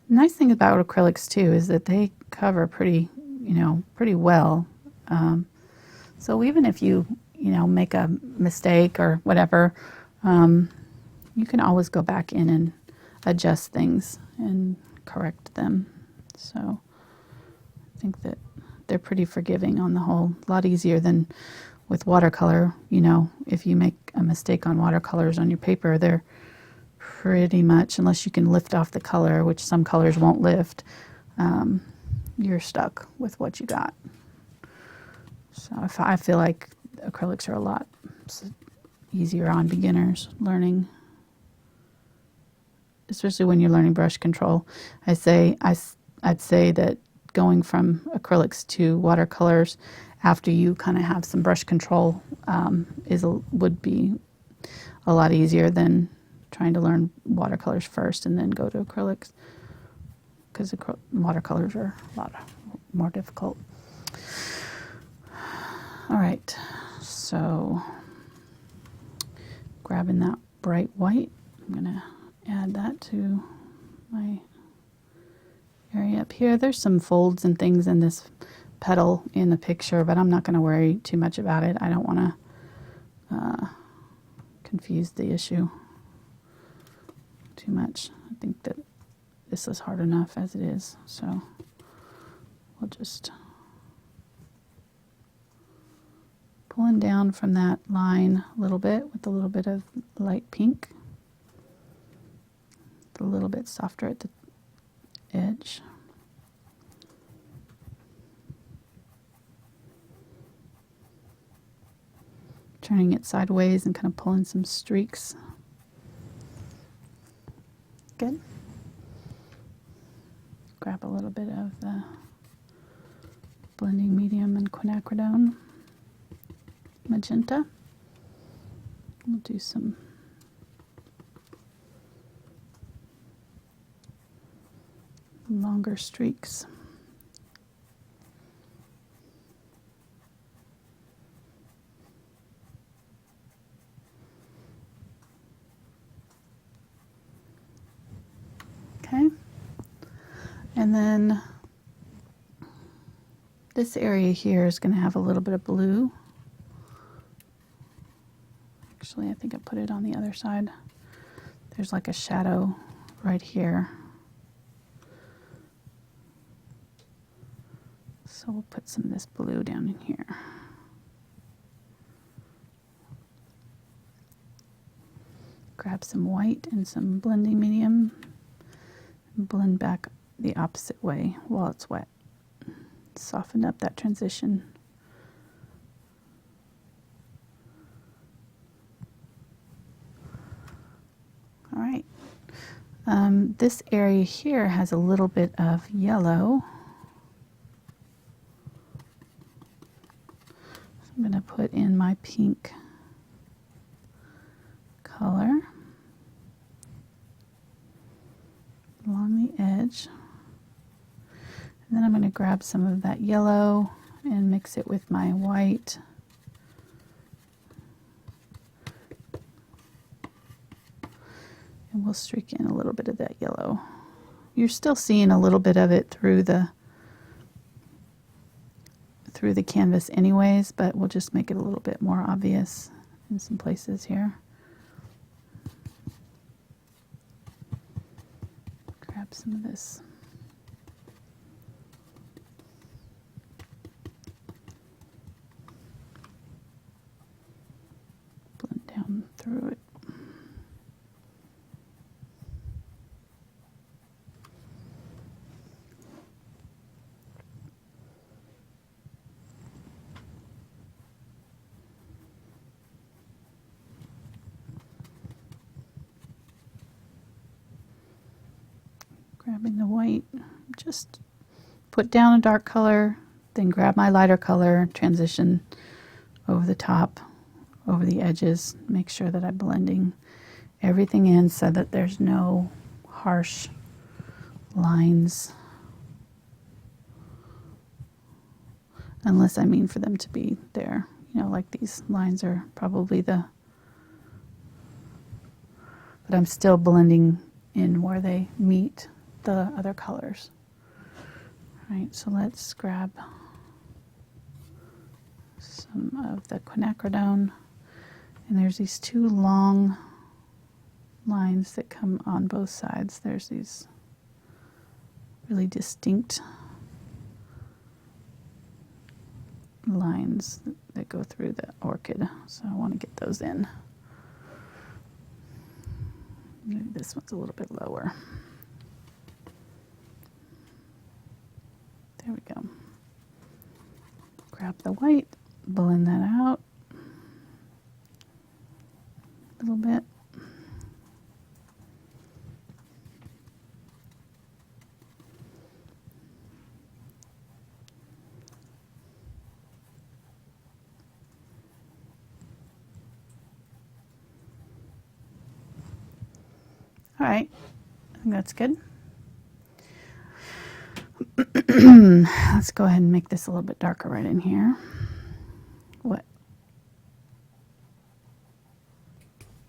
The nice thing about acrylics too is that they cover pretty, pretty well. So even if you, make a mistake or whatever, you can always go back in and adjust things and correct them. So I think that they're pretty forgiving on the whole. A lot easier than with watercolor. If you make a mistake on watercolors on your paper, they're pretty much, unless you can lift off the color, which some colors won't lift, you're stuck with what you got. So I feel like acrylics are a lot easier on beginners learning, especially when you're learning brush control. I'd say that going from acrylics to watercolors after you kind of have some brush control would be a lot easier than trying to learn watercolors first and then go to acrylics, because watercolors are a lot more difficult. All right, so grabbing that bright white, I'm gonna add that to my area up here. There's some folds and things in this petal in the picture, but I'm not gonna worry too much about it. I don't wanna confuse the issue too much. I think that this is hard enough as it is, so we'll just pulling down from that line a little bit with a little bit of light pink, a little bit softer at the edge. Turning it sideways and kind of pulling some streaks. Good. Grab a little bit of the blending medium and Quinacridone Magenta. We'll do some longer streaks. Okay, and then this area here is going to have a little bit of blue. Actually, I think I put it on the other side. There's like a shadow right here. So we'll put some of this blue down in here. Grab some white and some blending medium. Blend back the opposite way while it's wet. Soften up that transition. All right. This area here has a little bit of yellow. So I'm going to put in my pink color along the edge. And then I'm going to grab some of that yellow and mix it with my white. And we'll streak in a little bit of that yellow. You're still seeing a little bit of it through the canvas anyways, but we'll just make it a little bit more obvious in some places here. Grab some of this blend down through it. Grabbing the white, just put down a dark color, then grab my lighter color, transition over the top, over the edges, make sure that I'm blending everything in so that there's no harsh lines. Unless I mean for them to be there. You know, like these lines are probably but I'm still blending in where they meet the other colors. All right, so let's grab some of the quinacridone. And there's these two long lines that come on both sides. There's these really distinct lines that go through the orchid. So I want to get those in. Maybe this one's a little bit lower. There we go. Grab the white, blend that out a little bit. All right, I think that's good. Let's go ahead and make this a little bit darker right in here. What?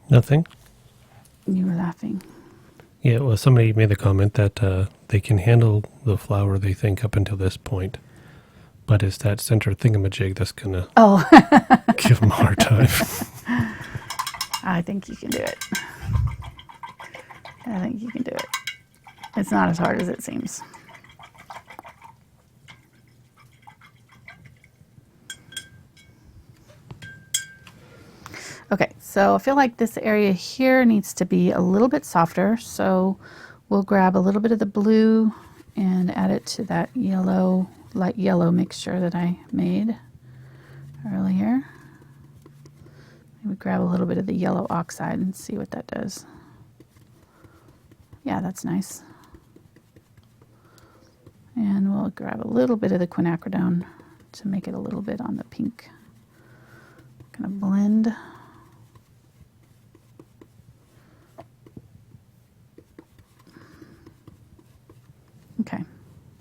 Nothing. You were laughing. Yeah, well, somebody made the comment that they can handle the flower, they think, up until this point. But it's that center thingamajig that's going to give them a hard time. I think you can do it. I think you can do it. It's not as hard as it seems. Okay, so I feel like this area here needs to be a little bit softer, so we'll grab a little bit of the blue and add it to that yellow, light yellow mixture that I made earlier. Maybe grab a little bit of the yellow oxide and see what that does. Yeah, that's nice. And we'll grab a little bit of the quinacridone to make it a little bit on the pink. Gonna blend. Okay,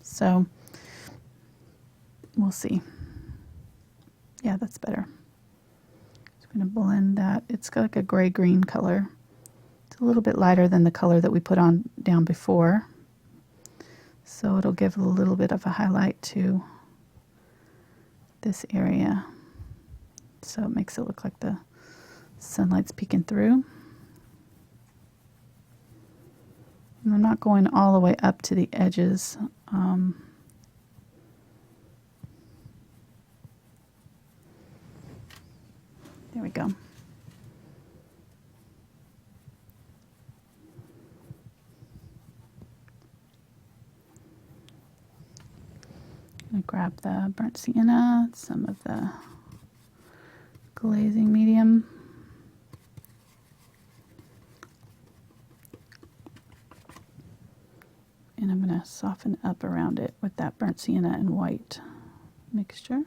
so we'll see. Yeah, that's better. Just gonna blend that. It's got like a gray-green color. It's a little bit lighter than the color that we put on down before. So it'll give a little bit of a highlight to this area. So it makes it look like the sunlight's peeking through. And I'm not going all the way up to the edges. There we go. I'm going to grab the burnt sienna, some of the glazing medium. And I'm going to soften up around it with that burnt sienna and white mixture.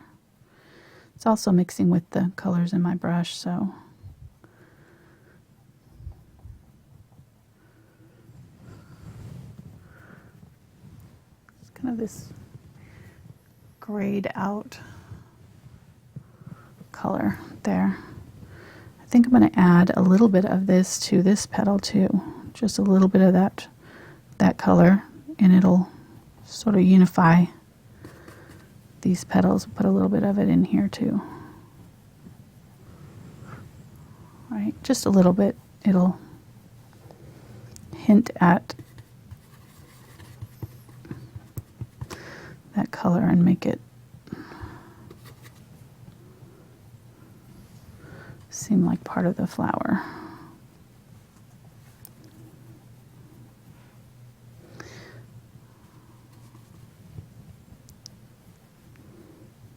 It's also mixing with the colors in my brush, so it's kind of this grayed out color there. I think I'm going to add a little bit of this to this petal too, just a little bit of that color, and it'll sort of unify these petals. Put a little bit of it in here too. All right, just a little bit. It'll hint at that color and make it seem like part of the flower.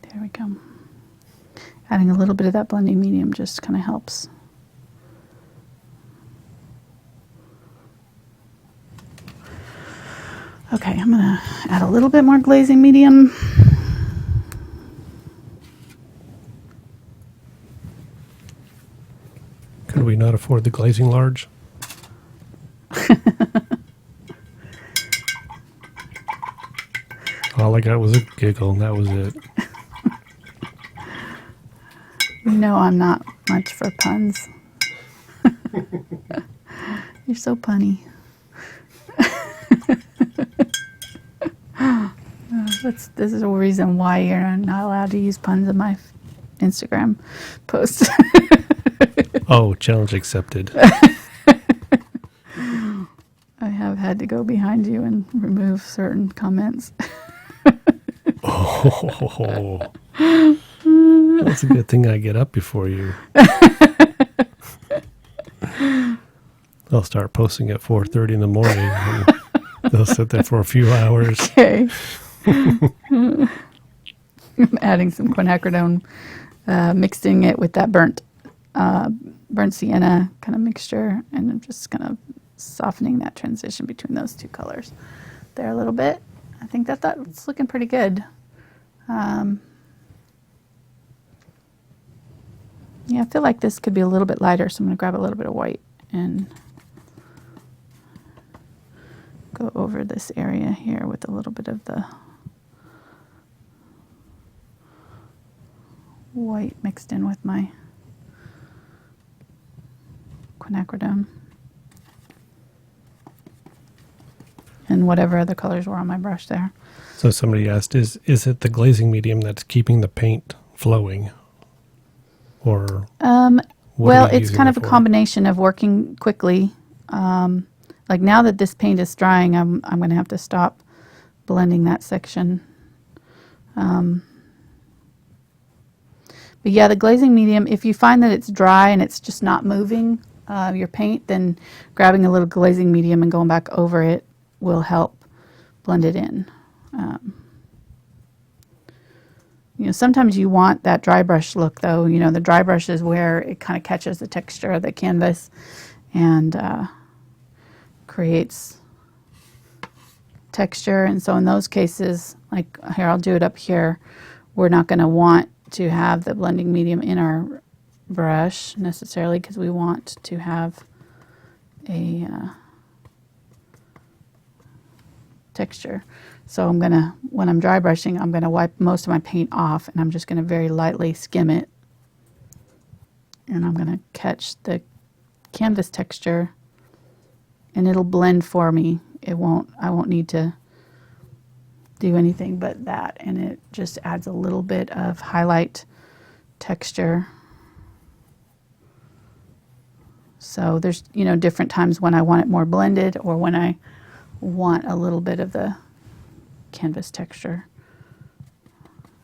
There we go. Adding a little bit of that blending medium just kind of helps. Okay, I'm gonna add a little bit more glazing medium. Could we not afford the glazing large? All I got was a giggle, and that was it. You know I'm not much for puns. You're so punny. This is a reason why you're not allowed to use puns in my Instagram posts. Oh, challenge accepted. I have had to go behind you and remove certain comments. Oh, that's a good thing I get up before you. I'll start posting at 4:30 in the morning. And they'll sit there for a few hours. Okay. I'm adding some quinacridone, mixing it with that burnt sienna kind of mixture, and I'm just kind of softening that transition between those two colors there a little bit. I think that's looking pretty good. Yeah, I feel like this could be a little bit lighter, so I'm going to grab a little bit of white and go over this area here with a little bit of the white mixed in with my quinacridone and whatever other colors were on my brush there. So somebody asked, is it the glazing medium that's keeping the paint flowing? Or well, it's kind of a combination of working quickly. Like now that this paint is drying, I'm going to have to stop blending that section. But yeah, the glazing medium, if you find that it's dry and it's just not moving your paint, then grabbing a little glazing medium and going back over it will help blend it in. You know, sometimes you want that dry brush look, though. You know, the dry brush is where it kind of catches the texture of the canvas and creates texture. And so in those cases, like here, I'll do it up here, we're not going to want to have the blending medium in our brush necessarily because we want to have a texture. So I'm gonna, when I'm dry brushing, I'm gonna wipe most of my paint off and I'm just gonna very lightly skim it. And I'm gonna catch the canvas texture and it'll blend for me. I won't need to do anything but that. And it just adds a little bit of highlight texture. So there's, you know, different times when I want it more blended or when I want a little bit of the canvas texture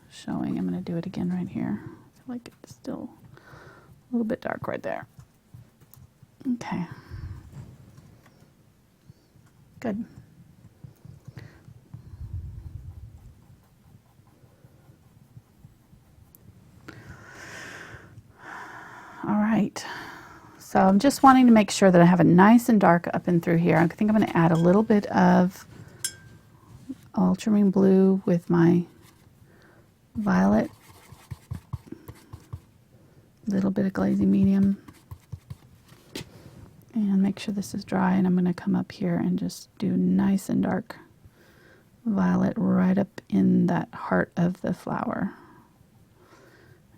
showing. I'm going to do it again right here. I feel like it's still a little bit dark right there. Okay. Good. All right. So I'm just wanting to make sure that I have it nice and dark up and through here. I think I'm going to add a little bit of Ultramarine Blue with my violet, a little bit of glazing medium, and make sure this is dry. And I'm going to come up here and just do nice and dark violet right up in that heart of the flower.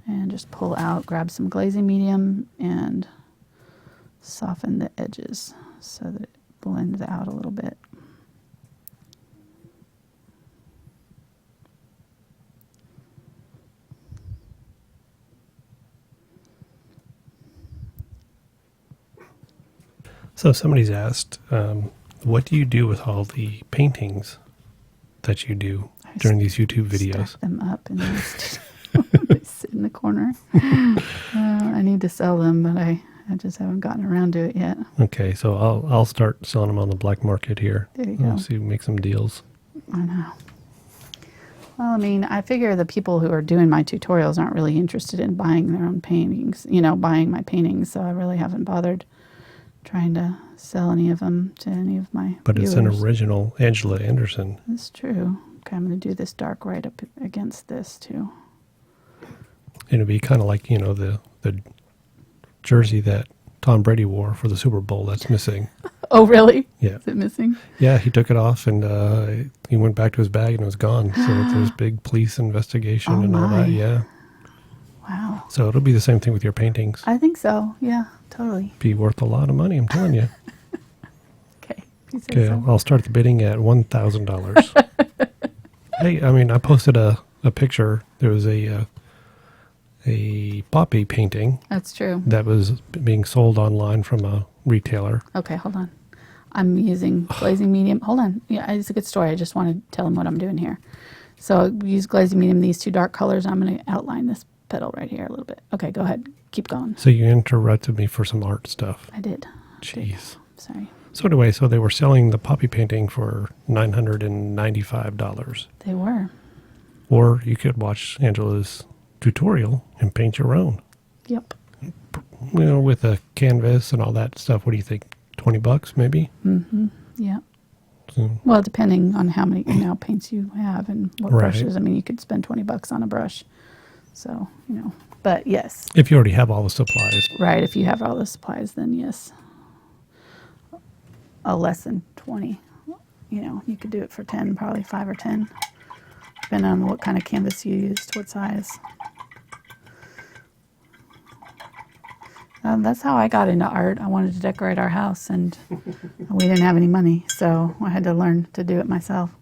And just pull out, grab some glazing medium, and soften the edges so that it blends out a little bit. So somebody's asked, what do you do with all the paintings that you do during these YouTube videos? Stack them up and they sit in the corner. I need to sell them, but I just haven't gotten around to it yet. Okay, so I'll start selling them on the black market here. There you go. See, make some deals. I know. Well, I mean, I figure the people who are doing my tutorials aren't really interested in buying their own paintings, you know, buying my paintings, so I really haven't bothered trying to sell any of them to any of my But viewers. it's an original Angela Anderson. That's true. Okay, I'm going to do this dark right up against this too. It'd be kind of like, the jersey that Tom Brady wore for the Super Bowl that's missing. Oh, really? Yeah. Is it missing? Yeah, he took it off and he went back to his bag and it was gone. So there's big police investigation and all that. my. Yeah. Wow. So it'll be the same thing with your paintings. I think so. Yeah, totally. Be worth a lot of money, I'm telling you. Okay. You say Okay, so. I'll start the bidding at $1,000. Hey, I posted a picture. There was a poppy painting That's true. that was being sold online from a retailer. Okay, hold on. I'm using glazing medium. Hold on. Yeah, it's a good story. I just want to tell them what I'm doing here. So I use glazing medium, these two dark colors. I'm going to outline this petal right here a little bit. Okay, go ahead. Keep going. So you interrupted me for some art stuff. I did. Jeez. Sorry. So anyway, so they were selling the poppy painting for $995. They were. Or you could watch Angela's tutorial and paint your own. Yep. With a canvas and all that stuff. What do you think? $20 maybe? Mm-hmm. Yeah. So, Well, depending on how many paints you have and what Right. brushes. I mean, you could spend $20 on a brush. So, but yes. if you already have all the supplies. Right. If you have all the supplies, then yes. A less than 20. You could do it for 10, probably 5 or 10. Depending on what kind of canvas you used, what size. That's how I got into art. I wanted to decorate our house, and we didn't have any money, so I had to learn to do it myself.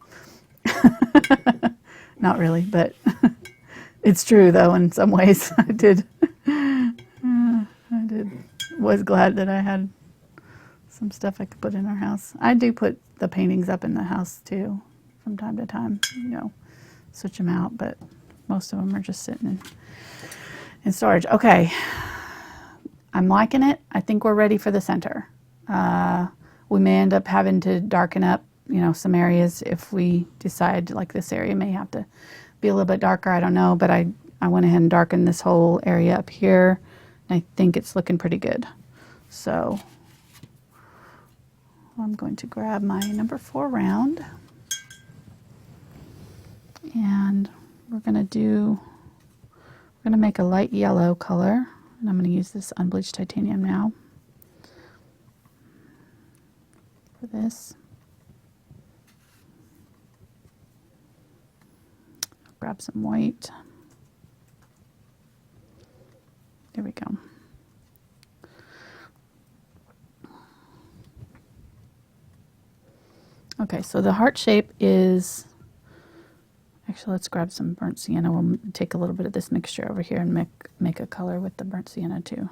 Not really, but it's true, though, in some ways. I did. Was glad that I had some stuff I could put in our house. I do put the paintings up in the house, too, from time to time, switch them out, but most of them are just sitting in storage. Okay. I'm liking it. I think we're ready for the center. We may end up having to darken up, some areas if we decide like this area may have to be a little bit darker. I don't know, but I went ahead and darkened this whole area up here. And I think it's looking pretty good. So I'm going to grab my number 4 round. And we're going to make a light yellow color. And I'm going to use this unbleached titanium now for this. Grab some white. There we go. Okay, so the heart shape is, actually let's grab some burnt sienna. We'll take a little bit of this mixture over here and make a color with the burnt sienna too.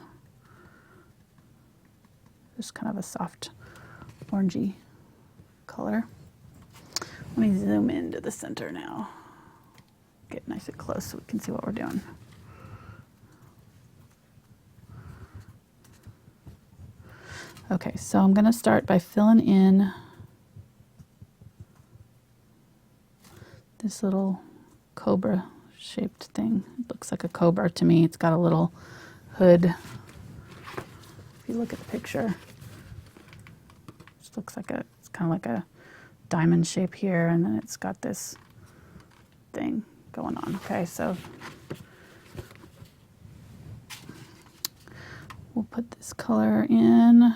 Just kind of a soft orangey color. Let me zoom into the center now. Get nice and close so we can see what we're doing. Okay, so I'm going to start by filling in this little cobra shaped thing. It looks like a cobra to me. It's got a little hood. If you look at the picture, it looks like it's kind of like a diamond shape here, and then it's got this thing going on. Okay, so we'll put this color in.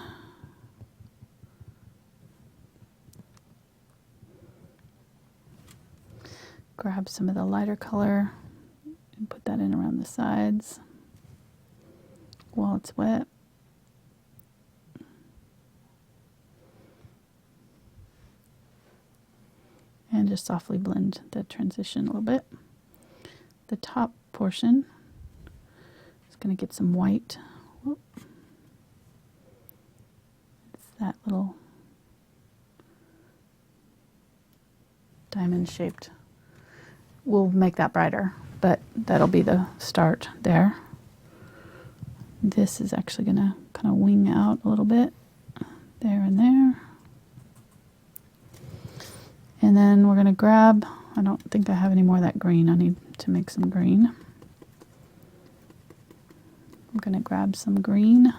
Grab some of the lighter color and put that in around the sides while it's wet. And just softly blend the transition a little bit. The top portion is going to get some white. Whoop. It's that little diamond shaped. We'll make that brighter, but that'll be the start there. This is actually going to kind of wing out a little bit there and there. And then we're going to grab, I don't think I have any more of that green. I need to make some green. I'm going to grab some green.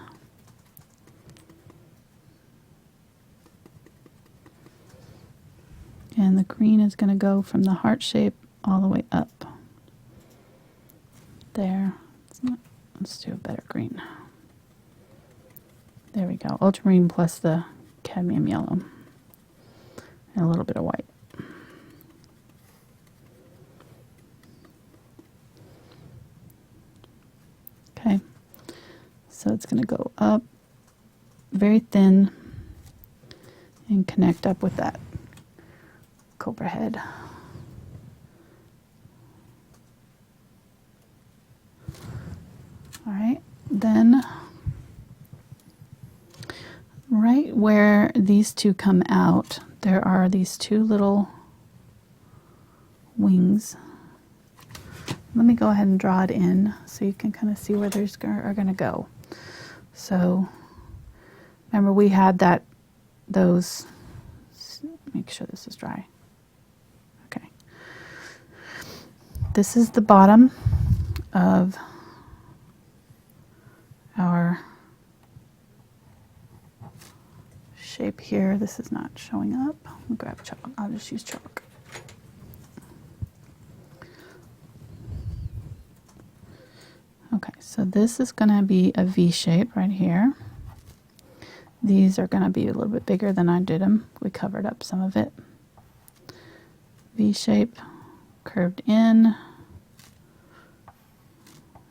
green is going to go from the heart shape all the way up. There. Let's do a better green. There we go. Ultramarine plus the cadmium yellow. And a little bit of white. Okay. So it's going to go up very thin and connect up with that cobra head. All right, then right where these two come out, there are these two little wings. Let me go ahead and draw it in so you can kind of see where these are going to go. So remember we had those, make sure this is dry. Okay. This is the bottom of our shape here. This is not showing up. I'll grab chalk. I'll just use chalk. Okay, so this is going to be a V shape right here. These are going to be a little bit bigger than I did them. We covered up some of it. V shape, curved in,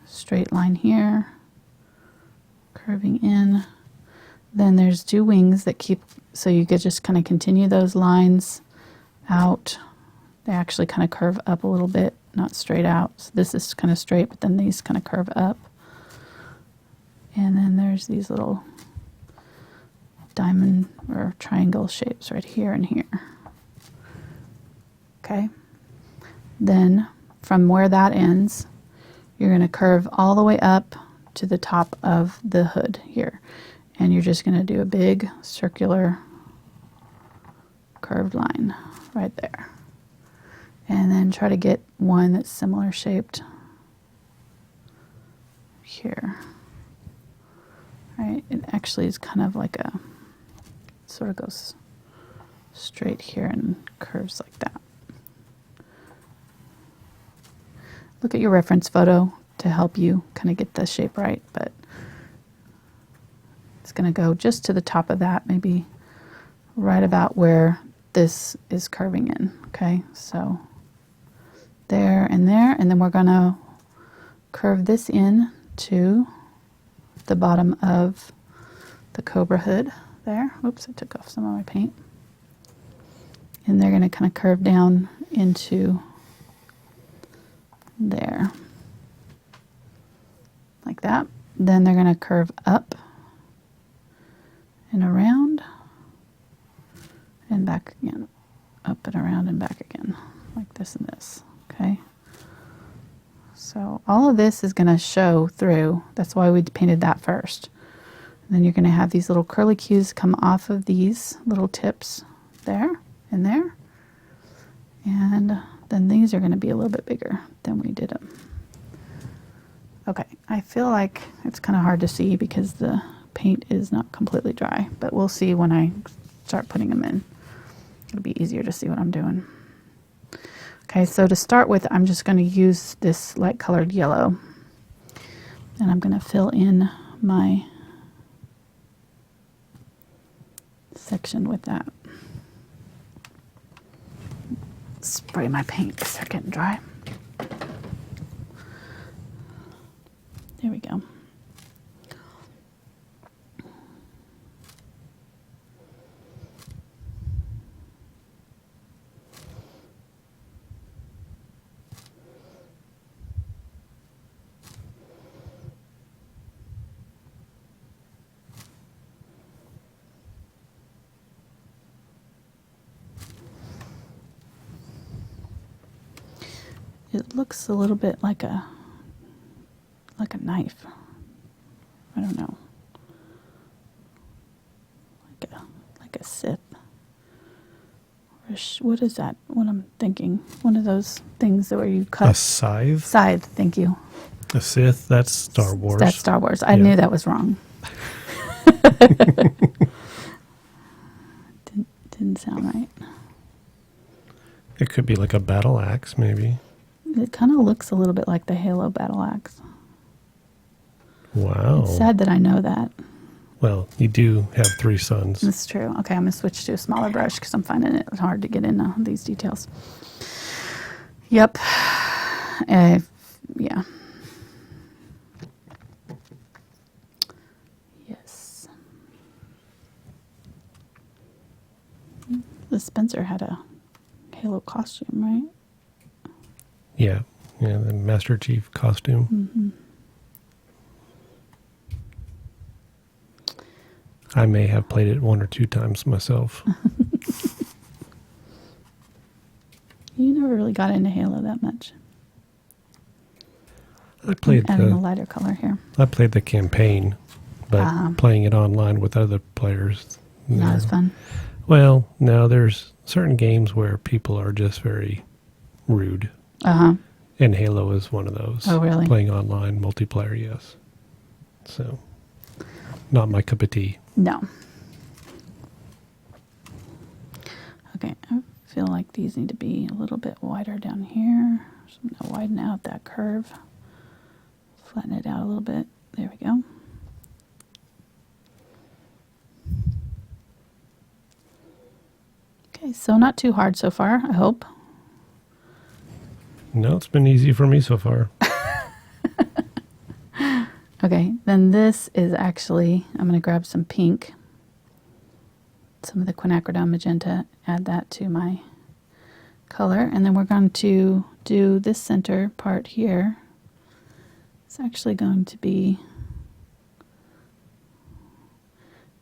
straight line here, curving in. Then there's two wings that keep, so you could just kind of continue those lines out. They actually kind of curve up a little bit, not straight out. So this is kind of straight, but then these kind of curve up. And then there's these little diamond or triangle shapes right here and here. Okay. Then from where that ends, you're going to curve all the way up to the top of the hood here. And you're just going to do a big circular curved line right there. And then try to get one that's similar shaped here. Right? It actually is kind of like a, sort of goes straight here and curves like that. Look at your reference photo to help you kind of get the shape right, but it's going to go just to the top of that, maybe right about where this is curving in. Okay, so there, and then we're going to curve this in to the bottom of the cobra hood there. Oops, I took off some of my paint. And they're going to kind of curve down into there, like that. Then they're going to curve up and around and back again, up and around and back again, like this and this. Okay, so all of this is going to show through. That's why we painted that first. And then you're going to have these little curlicues come off of these little tips there and there. And then these are going to be a little bit bigger than we did them. Okay, I feel like it's kind of hard to see because the paint is not completely dry, but we'll see when I start putting them in. It'll be easier to see what I'm doing. Okay, so to start with, I'm just going to use this light colored yellow, and I'm going to fill in my section with that. Spray my paint because they're getting dry. There we go. It looks a little bit like a knife. I don't know. Like a scythe. Or what is that? What I'm thinking? One of those things where you cut. A scythe? Scythe, thank you. A Sith? That's Star Wars. That's Star Wars. I knew that was wrong. Didn't sound right. It could be like a battle axe, maybe. It kind of looks a little bit like the Halo Battle Axe. Wow. It's sad that I know that. Well, you do have 3 sons. That's true. Okay, I'm going to switch to a smaller brush because I'm finding it hard to get into these details. Yep. Yeah. Yes. The Spencer had a Halo costume, right? Yeah, the Master Chief costume. I may have played it 1 or 2 times myself. You never really got into Halo that much. I played Adding a lighter color here. I played the campaign, but playing it online with other players. Not as fun. Well, no, there's certain games where people are just very rude. Uh-huh. And Halo is one of those. Oh, really? Playing online, multiplayer, yes. So, not my cup of tea. No. Okay, I feel like these need to be a little bit wider down here. So I'm going to widen out that curve. Flatten it out a little bit. There we go. Okay, so not too hard so far, I hope. No, it's been easy for me so far. Okay, then this is actually, I'm going to grab some pink, some of the Quinacridone Magenta, add that to my color, and then we're going to do this center part here. It's actually going to be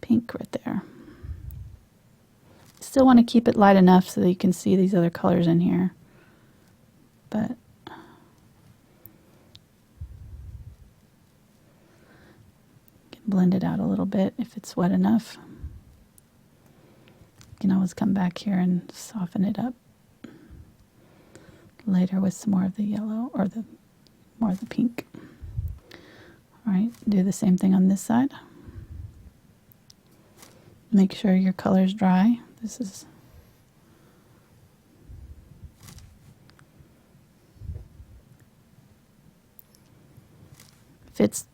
pink right there. Still want to keep it light enough so that you can see these other colors in here, but blend it out a little bit if it's wet enough. You can always come back here and soften it up later with some more of the yellow or the more of the pink. All right, do the same thing on this side. Make sure your color's dry. This is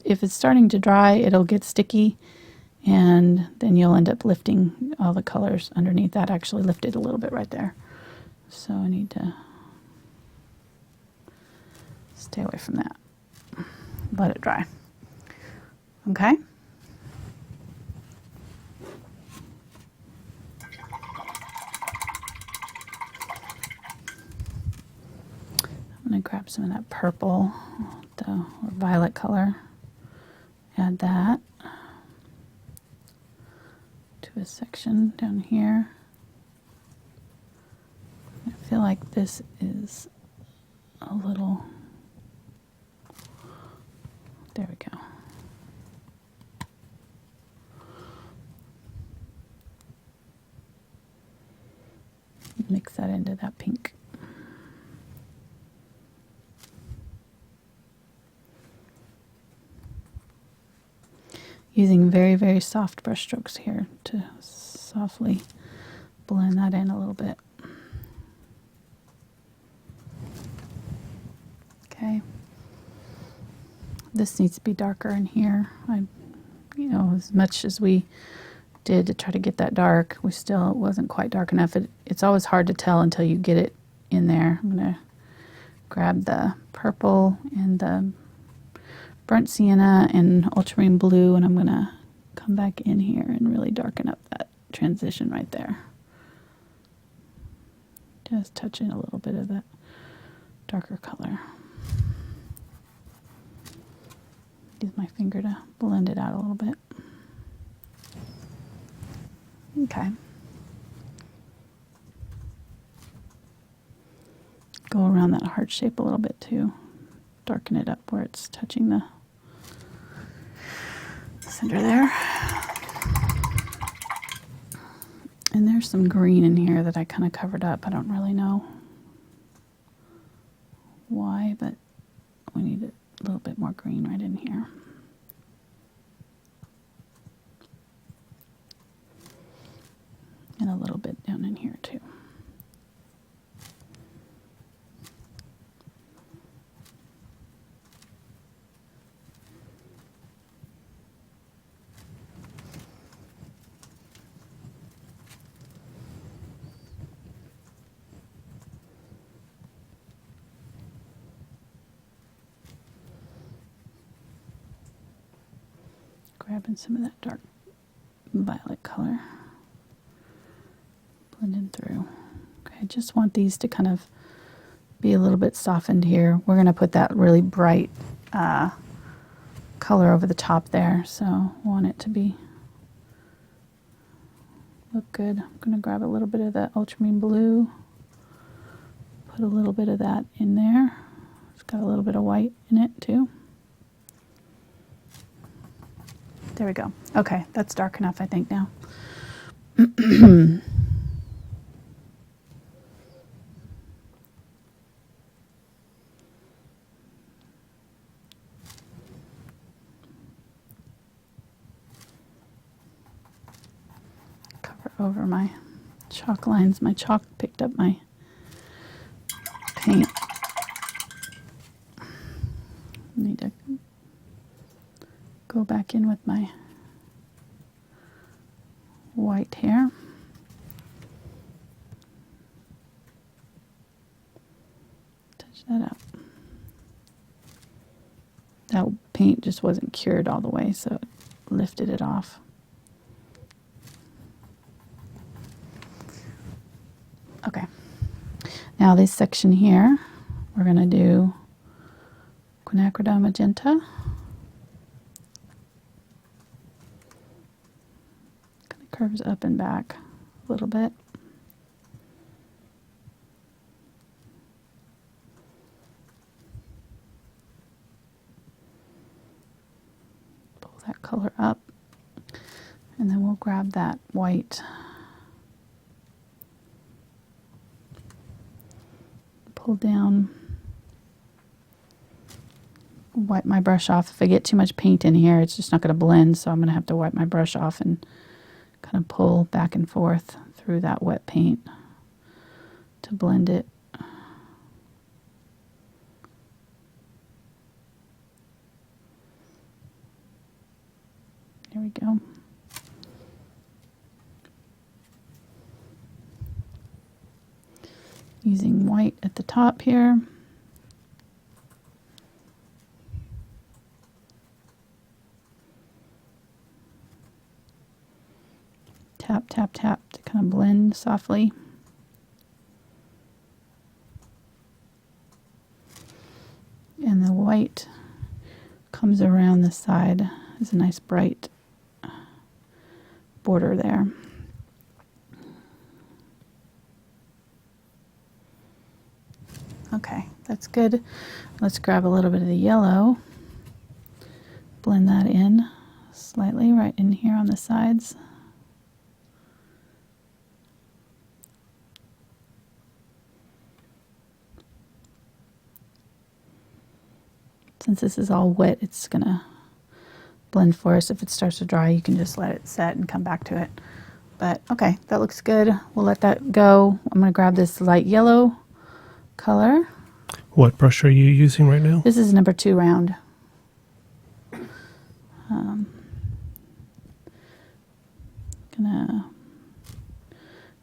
if it's starting to dry, it'll get sticky, and then you'll end up lifting all the colors underneath. That actually lifted a little bit right there. So I need to stay away from that. Let it dry. Okay? I'm going to grab some of that purple, or violet color. Add that to a section down here. I feel like this is a little, there we go. Mix that into that pink. Using very, very soft brush strokes here to softly blend that in a little bit. Okay. This needs to be darker in here. As much as we did to try to get that dark, we still wasn't quite dark enough. It's always hard to tell until you get it in there. I'm going to grab the purple and the burnt sienna and ultramarine blue, and I'm going to come back in here and really darken up that transition right there. Just touch in a little bit of that darker color. Use my finger to blend it out a little bit. Okay. Go around that heart shape a little bit too. Darken it up where it's touching the center there. And there's some green in here that I kind of covered up. I don't really know why, but we need a little bit more green right in here. And a little bit down in here too. Grabbing some of that dark violet color. Blending through. Okay, I just want these to kind of be a little bit softened here. We're going to put that really bright color over the top there, so I want it to be look good. I'm going to grab a little bit of that Ultramarine Blue, put a little bit of that in there. It's got a little bit of white in it too. There we go. Okay, that's dark enough, I think, now. Cover over my chalk lines. My chalk picked up my paint. Need to go back in with my white here. Touch that up. That paint just wasn't cured all the way, so it lifted it off. Okay. Now this section here, we're going to do Quinacridone Magenta. Kind of curves up and back a little bit. Pull that color up, and then we'll grab that white. Pull down. Wipe my brush off. If I get too much paint in here, it's just not going to blend, so I'm going to have to wipe my brush off and kind of pull back and forth through that wet paint to blend it. There we go. Using white at the top here. Tap, tap, tap to kind of blend softly. And the white comes around the side. There's a nice bright border there. Okay, that's good. Let's grab a little bit of the yellow. Blend that in slightly right in here on the sides. Since this is all wet, it's going to blend for us. If it starts to dry, you can just let it set and come back to it. But okay, that looks good. We'll let that go. I'm going to grab this light yellow color. What brush are you using right now? This is number 2 round. Gonna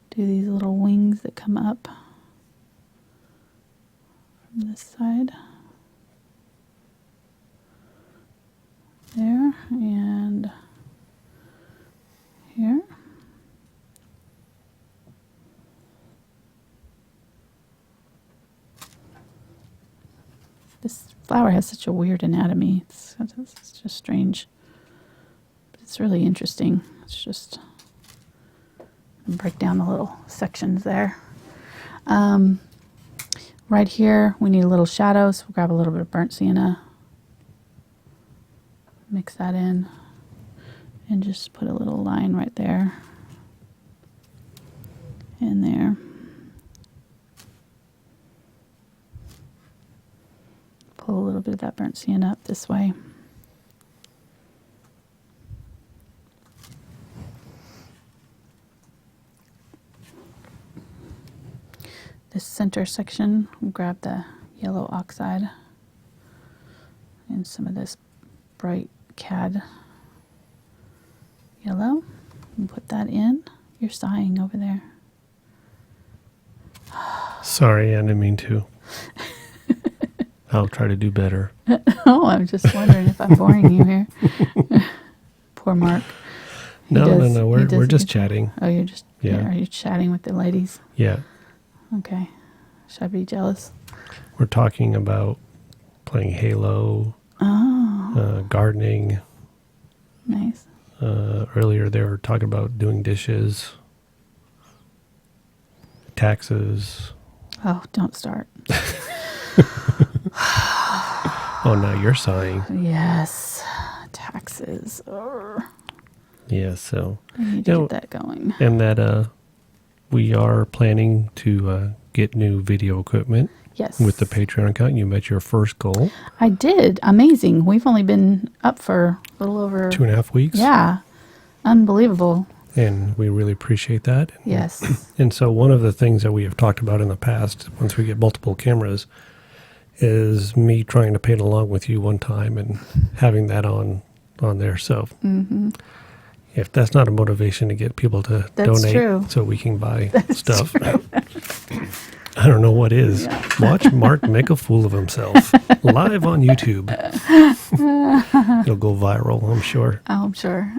do these little wings that come up from this side. There and here. This flower has such a weird anatomy. It's just strange. But it's really interesting. It's just break down the little sections there. Right here, we need a little shadow, so we'll grab a little bit of burnt sienna. Mix that in and just put a little line right there and there. Pull a little bit of that burnt sienna up this way. This center section, we'll grab the yellow oxide and some of this bright cad yellow and put that in. You're sighing over there. Sorry, I didn't mean to. I'll try to do better. Oh, I'm just wondering if I'm boring you here. Poor Mark. No. We're just chatting. Oh, you're just Yeah. Are you chatting with the ladies? Yeah. Okay. Should I be jealous? We're talking about playing Halo, gardening. Nice. Earlier they were talking about doing dishes, taxes. Oh, don't start. Oh, now you're sighing. Yes. Taxes. Urgh. Yeah, so. I need to get that going. And that we are planning to get new video equipment. Yes. With the Patreon account. You met your first goal. I did. Amazing. We've only been up for a little over 2.5 weeks. Yeah. Unbelievable. And we really appreciate that. Yes. And so one of the things that we have talked about in the past, once we get multiple cameras, is me trying to paint along with you one time and having that on there. So if that's not a motivation to get people to donate true. so we can buy stuff, I don't know what is. Yeah. Watch Mark make a fool of himself live on YouTube. It'll go viral, I'm sure. Oh, I'm sure.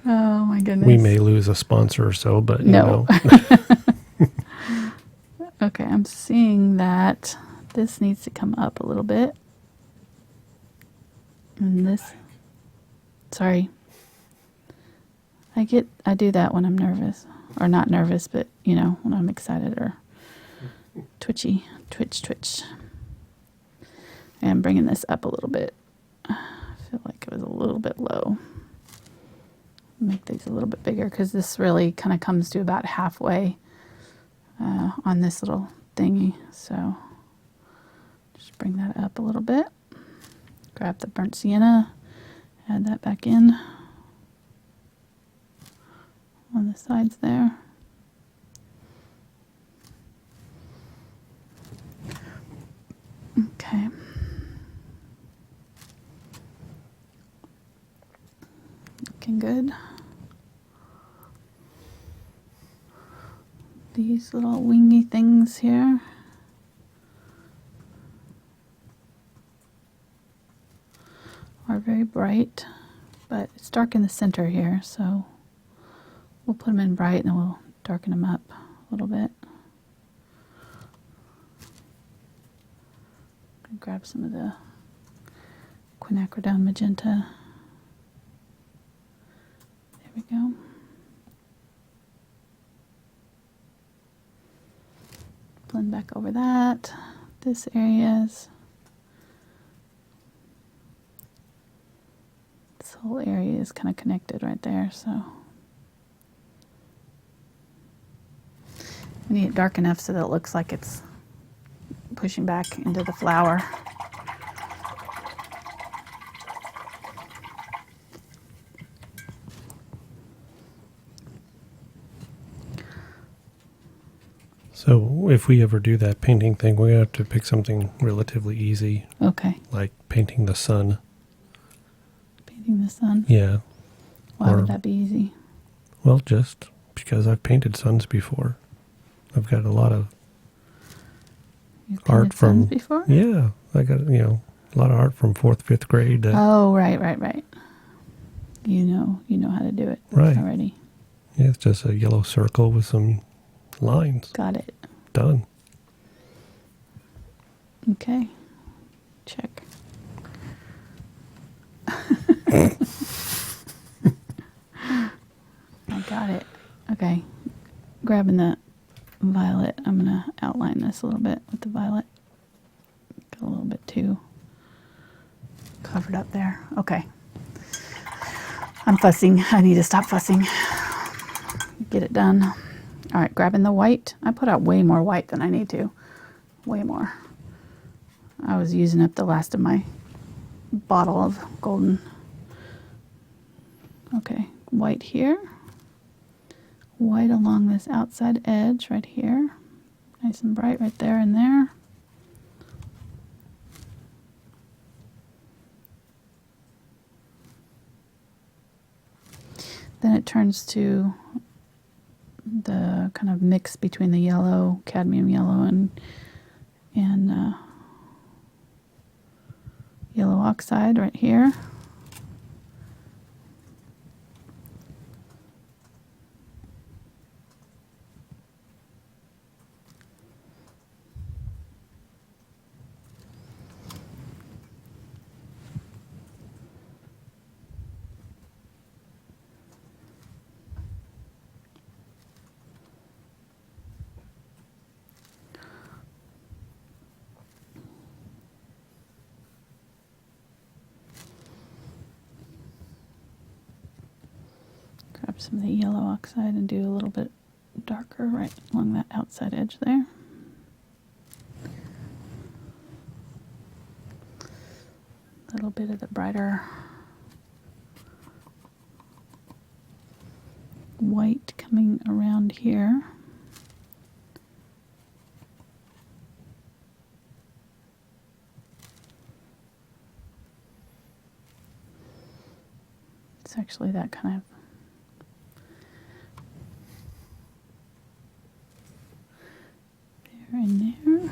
Oh, my goodness. We may lose a sponsor or so, but you No. know. Okay, I'm seeing that this needs to come up a little bit. And this, sorry. I do that when I'm nervous. Or not nervous, but, when I'm excited or twitchy. Twitch. And I'm bringing this up a little bit. I feel like it was a little bit low. Make these a little bit bigger because this really kind of comes to about halfway on this little thingy. So just bring that up a little bit. Grab the burnt sienna, add that back in on the sides there. Okay. Looking good. These little wingy things here. Are very bright, but it's dark in the center here, so we'll put them in bright and then we'll darken them up a little bit. Grab some of the Quinacridone Magenta. There we go. Blend back over that. This area's. This whole area is kind of connected right there, so. We need it dark enough so that it looks like it's pushing back into the flower. So if we ever do that painting thing, we have to pick something relatively easy. Okay. Like painting the sun. Painting the sun? Yeah. Why would that be easy? Well, just because I've painted suns before. I've got a lot of art from before? Yeah, I got a lot of art from 4th, 5th grade. Oh, right. You know how to do it right already. Yeah, it's just a yellow circle with some lines. Got it. Done. Okay. Check. I got it. Okay. Grabbing the violet. I'm going to outline this a little bit with the violet. Got a little bit too covered up there. Okay. I'm fussing. I need to stop fussing. Get it done. All right, grabbing the white. I put out way more white than I need to. Way more. I was using up the last of my bottle of golden. Okay, white here. White along this outside edge right here. Nice and bright right there and there. Then it turns to the kind of mix between the yellow, cadmium yellow, and yellow oxide right here. Grab some of the yellow oxide and do a little bit darker right along that outside edge there. A little bit of the brighter white coming around here. It's actually that kind of there and there.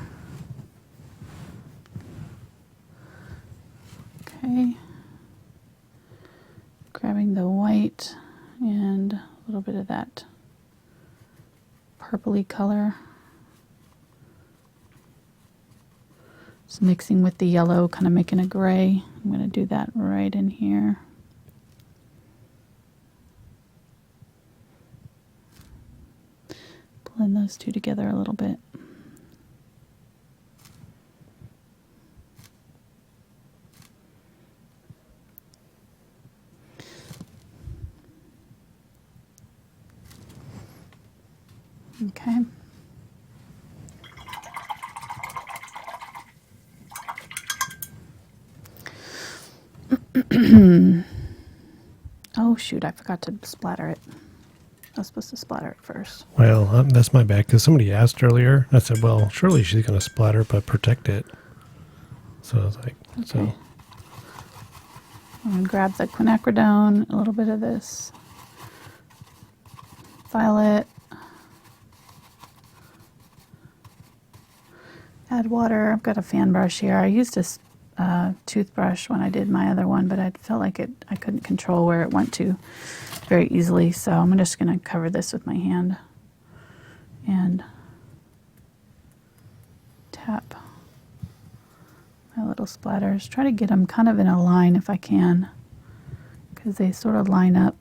Okay. Grabbing the white and a little bit of that purpley color. Just mixing with the yellow, kind of making a gray. I'm going to do that right in here. Blend those two together a little bit. Okay. Oh shoot, I forgot to splatter it. I was supposed to splatter it first. Well, that's my bad, because somebody asked earlier. I said, well, surely she's going to splatter, but protect it. So I was like, Okay. so. I'm going to grab the quinacridone, a little bit of this violet, add water. I've got a fan brush here. I used a toothbrush when I did my other one, but I felt like I couldn't control where it went to very easily, so I'm just going to cover this with my hand and tap my little splatters. Try to get them kind of in a line if I can, because they sort of line up.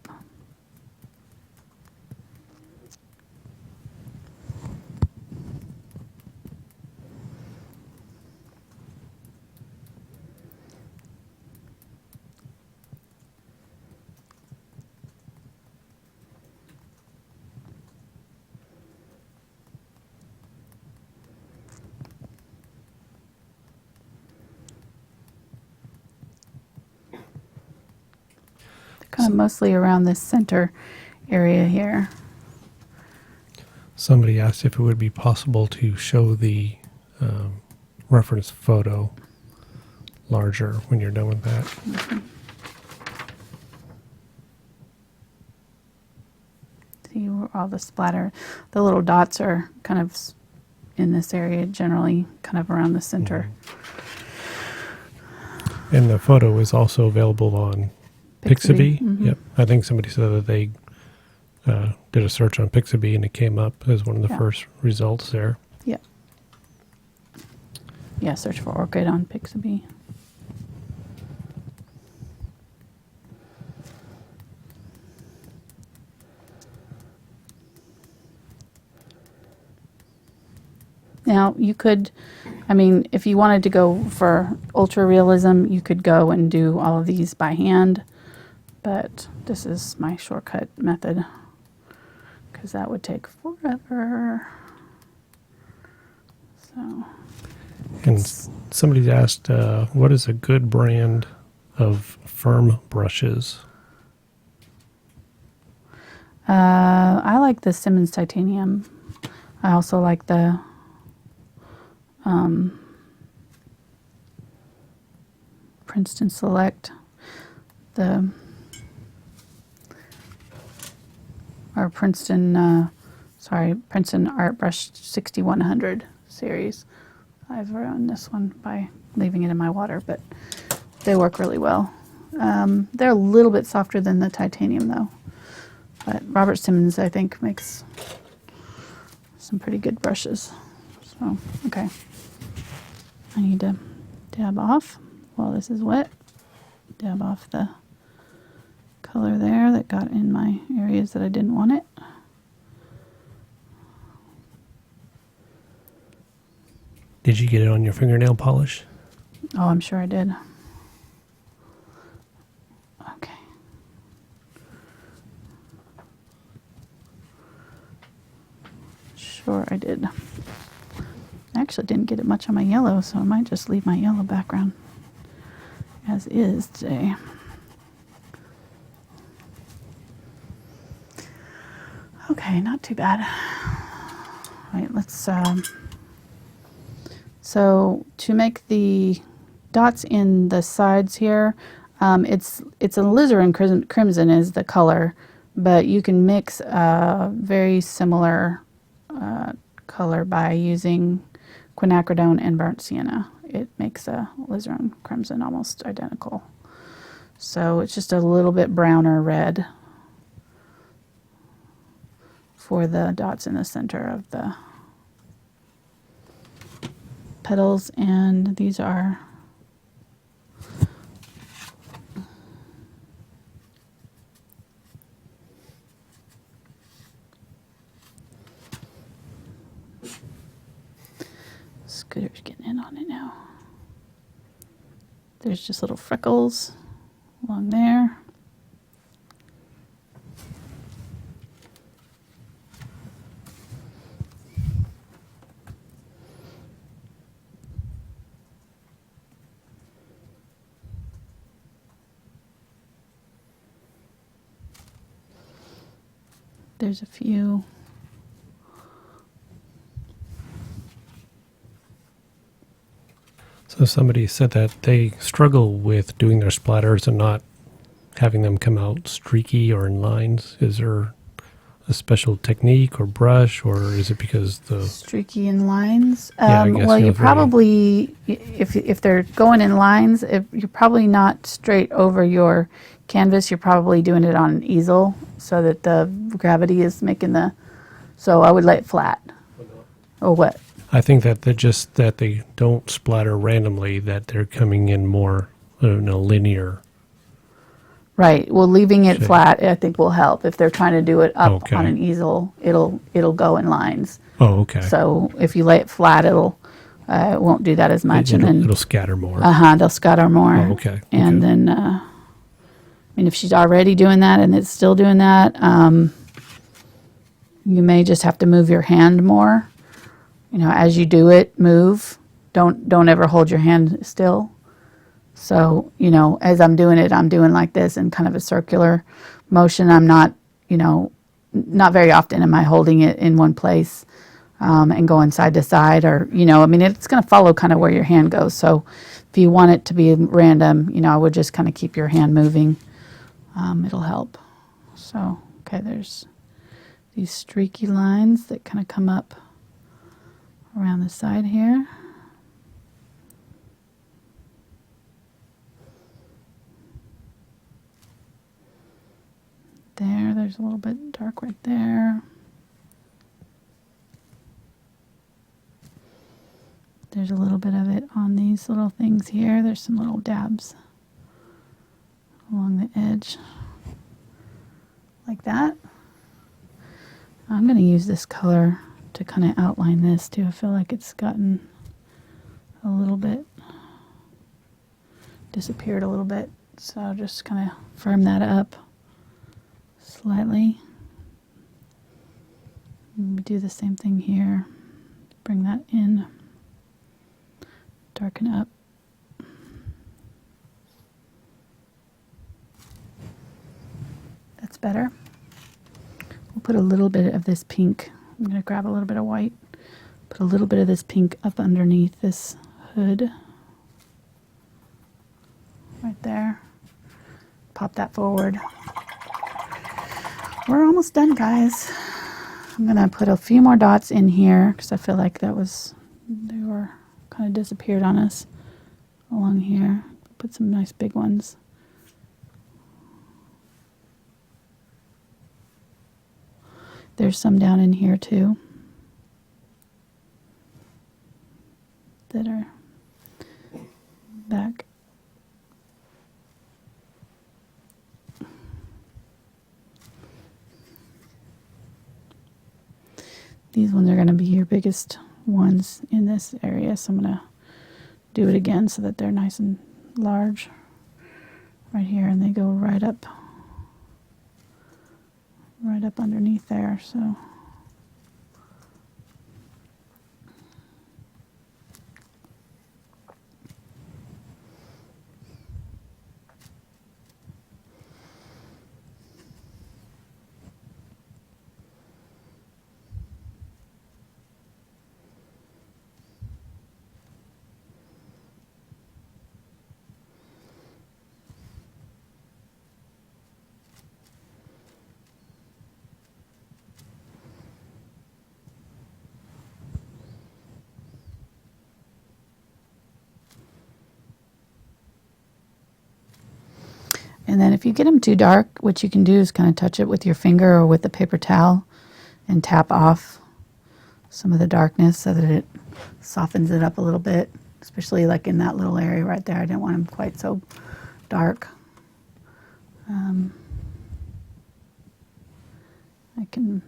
Kind of mostly around this center area here. Somebody asked if it would be possible to show the reference photo larger when you're done with that. Mm-hmm. See where all the splatter, the little dots are kind of in this area, generally kind of around the center. Mm-hmm. And the photo is also available on Pixabay. Mm-hmm. Yep. I think somebody said that they did a search on Pixabay and it came up as one of the first results there. Yeah. Yeah, search for Orchid on Pixabay. Now, you could, I mean, if you wanted to go for ultra realism, you could go and do all of these by hand, but this is my shortcut method because that would take forever. So, And somebody's asked, what is a good brand of firm brushes? I like the Simmons Titanium. I also like the Princeton Select, Princeton Art Brush 6100 series. I've ruined this one by leaving it in my water, but They work really well. They're a little bit softer than the titanium though. But Robert Simmons, I think, makes some pretty good brushes. So, okay. I need to dab off while this is wet. Dab off the color there that got in my areas that I didn't want it. Did you get it on your fingernail polish? Oh, I'm sure I did. Okay. Sure I did. I actually didn't get it much on my yellow, so I might just leave my yellow background as is today. Okay, not too bad. All right, let's so to make the dots in the sides here, it's alizarin crimson is the color, but you can mix a very similar color by using quinacridone and burnt sienna. It makes a alizarin crimson almost identical. So it's just a little bit browner red for the dots in the center of the petals, and these are Scooter's getting in on it now. There's just little freckles along there. There's a few. So somebody said that they struggle with doing their splatters and not having them come out streaky or in lines. Is there a special technique or brush, or is it because the Streaky in lines? Yeah, I guess, well, you know, you very- probably, if they're going in lines, if you're probably not straight over your canvas, you're probably doing it on an easel so that the gravity is making the, so I would lay it flat. Or what? I think that they don't splatter randomly, that they're coming in more in a linear. Right. Well, leaving it Shape. flat, I think, will help. If they're trying to do it up Okay. on an easel, it'll go in lines. Oh, okay. So if you lay it flat, it won't do that as much, and then it'll scatter more. they'll scatter more. Oh, okay. And Okay. then, I mean, if she's already doing that and it's still doing that, you may just have to move your hand more. You know, as you do it, move. Don't ever hold your hand still. So, you know, as I'm doing it, I'm doing like this in kind of a circular motion. I'm not, you know, not very often am I holding it in one place and going side to side, or, you know, I mean, it's going to follow kind of where your hand goes. So if you want it to be random, you know, I would just kind of keep your hand moving. It'll help. So, okay, there's these streaky lines that kind of come up around the side here. There's a little bit dark right there. There's a little bit of it on these little things here. There's some little dabs along the edge, like that. I'm going to use this color to kind of outline this too. I feel like it's gotten a little bit, disappeared a little bit. So I'll just kind of firm that up slightly. And we do the same thing here. Bring that in. Darken up. That's better. We'll put a little bit of this pink. I'm going to grab a little bit of white. Put a little bit of this pink up underneath this hood. Right there. Pop that forward. We're almost done, guys. I'm going to put a few more dots in here because I feel like they were kind of disappeared on us along here. put some nice big ones. There's some down in here too that are back. These ones are going to be your biggest ones in this area, so I'm going to do it again so that they're nice and large right here, and they go right up underneath there. So and then if you get them too dark, what you can do is kind of touch it with your finger or with a paper towel and tap off some of the darkness so that it softens it up a little bit, especially like in that little area right there. I didn't want them quite so dark. I can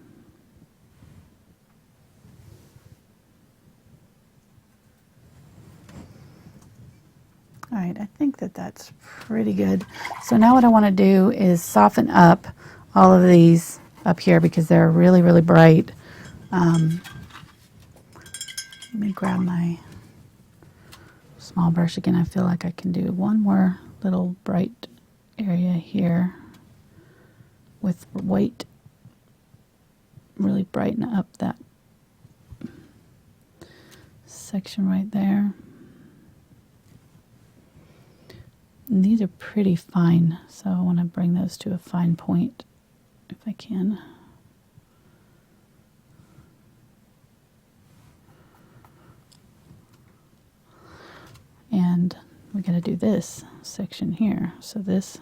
all right, I think that that's pretty good. So now what I want to do is soften up all of these up here because they're really, really bright. Let me grab my small brush again. I feel like I can do one more little bright area here with white. Really brighten up that section right there. And these are pretty fine, so I want to bring those to a fine point if I can. And we got to do this section here. So this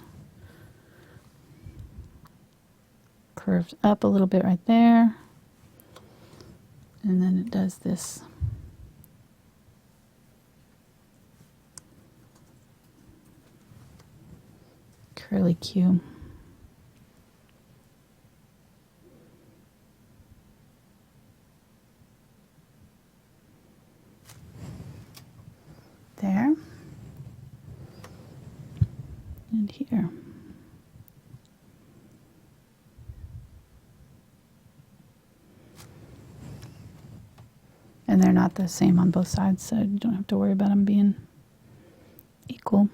curves up a little bit right there, and then it does this curlicue. There and here. And they're not the same on both sides, so you don't have to worry about them being equal.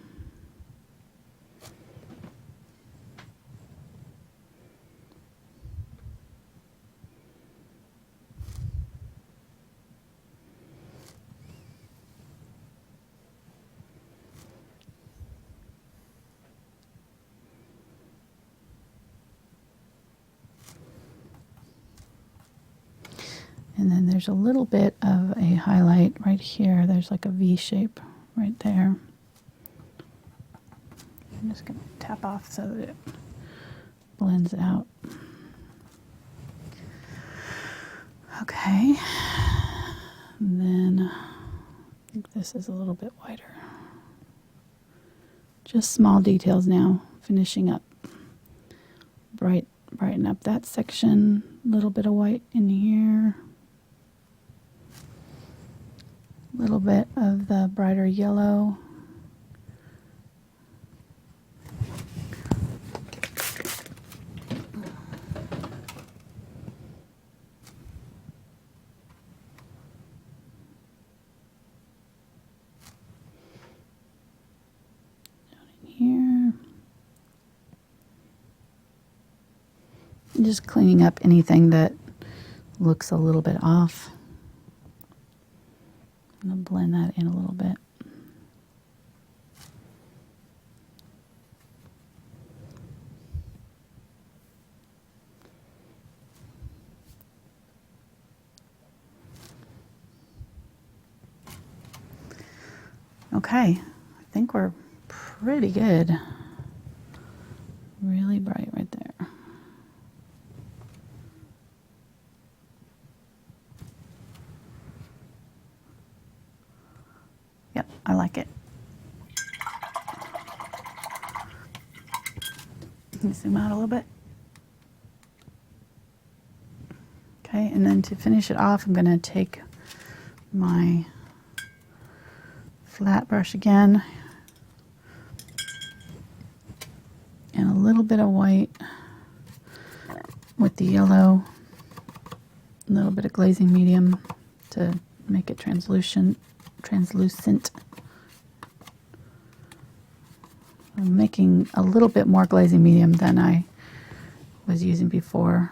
And then there's a little bit of a highlight right here. There's like a V shape right there. I'm just going to tap off so that it blends out. Okay. And then I think this is a little bit wider. Just small details now, finishing up. Brighten up that section. A little bit of white in here. A little bit of the brighter yellow. Down in here. And just cleaning up anything that looks a little bit off. I'm going to blend that in a little bit. Okay, I think we're pretty good. Really bright right there. Yep, I like it. Let me zoom out a little bit. Okay, and then to finish it off, I'm going to take my flat brush again and a little bit of white with the yellow, a little bit of glazing medium to make it translucent. I'm making a little bit more glazing medium than I was using before,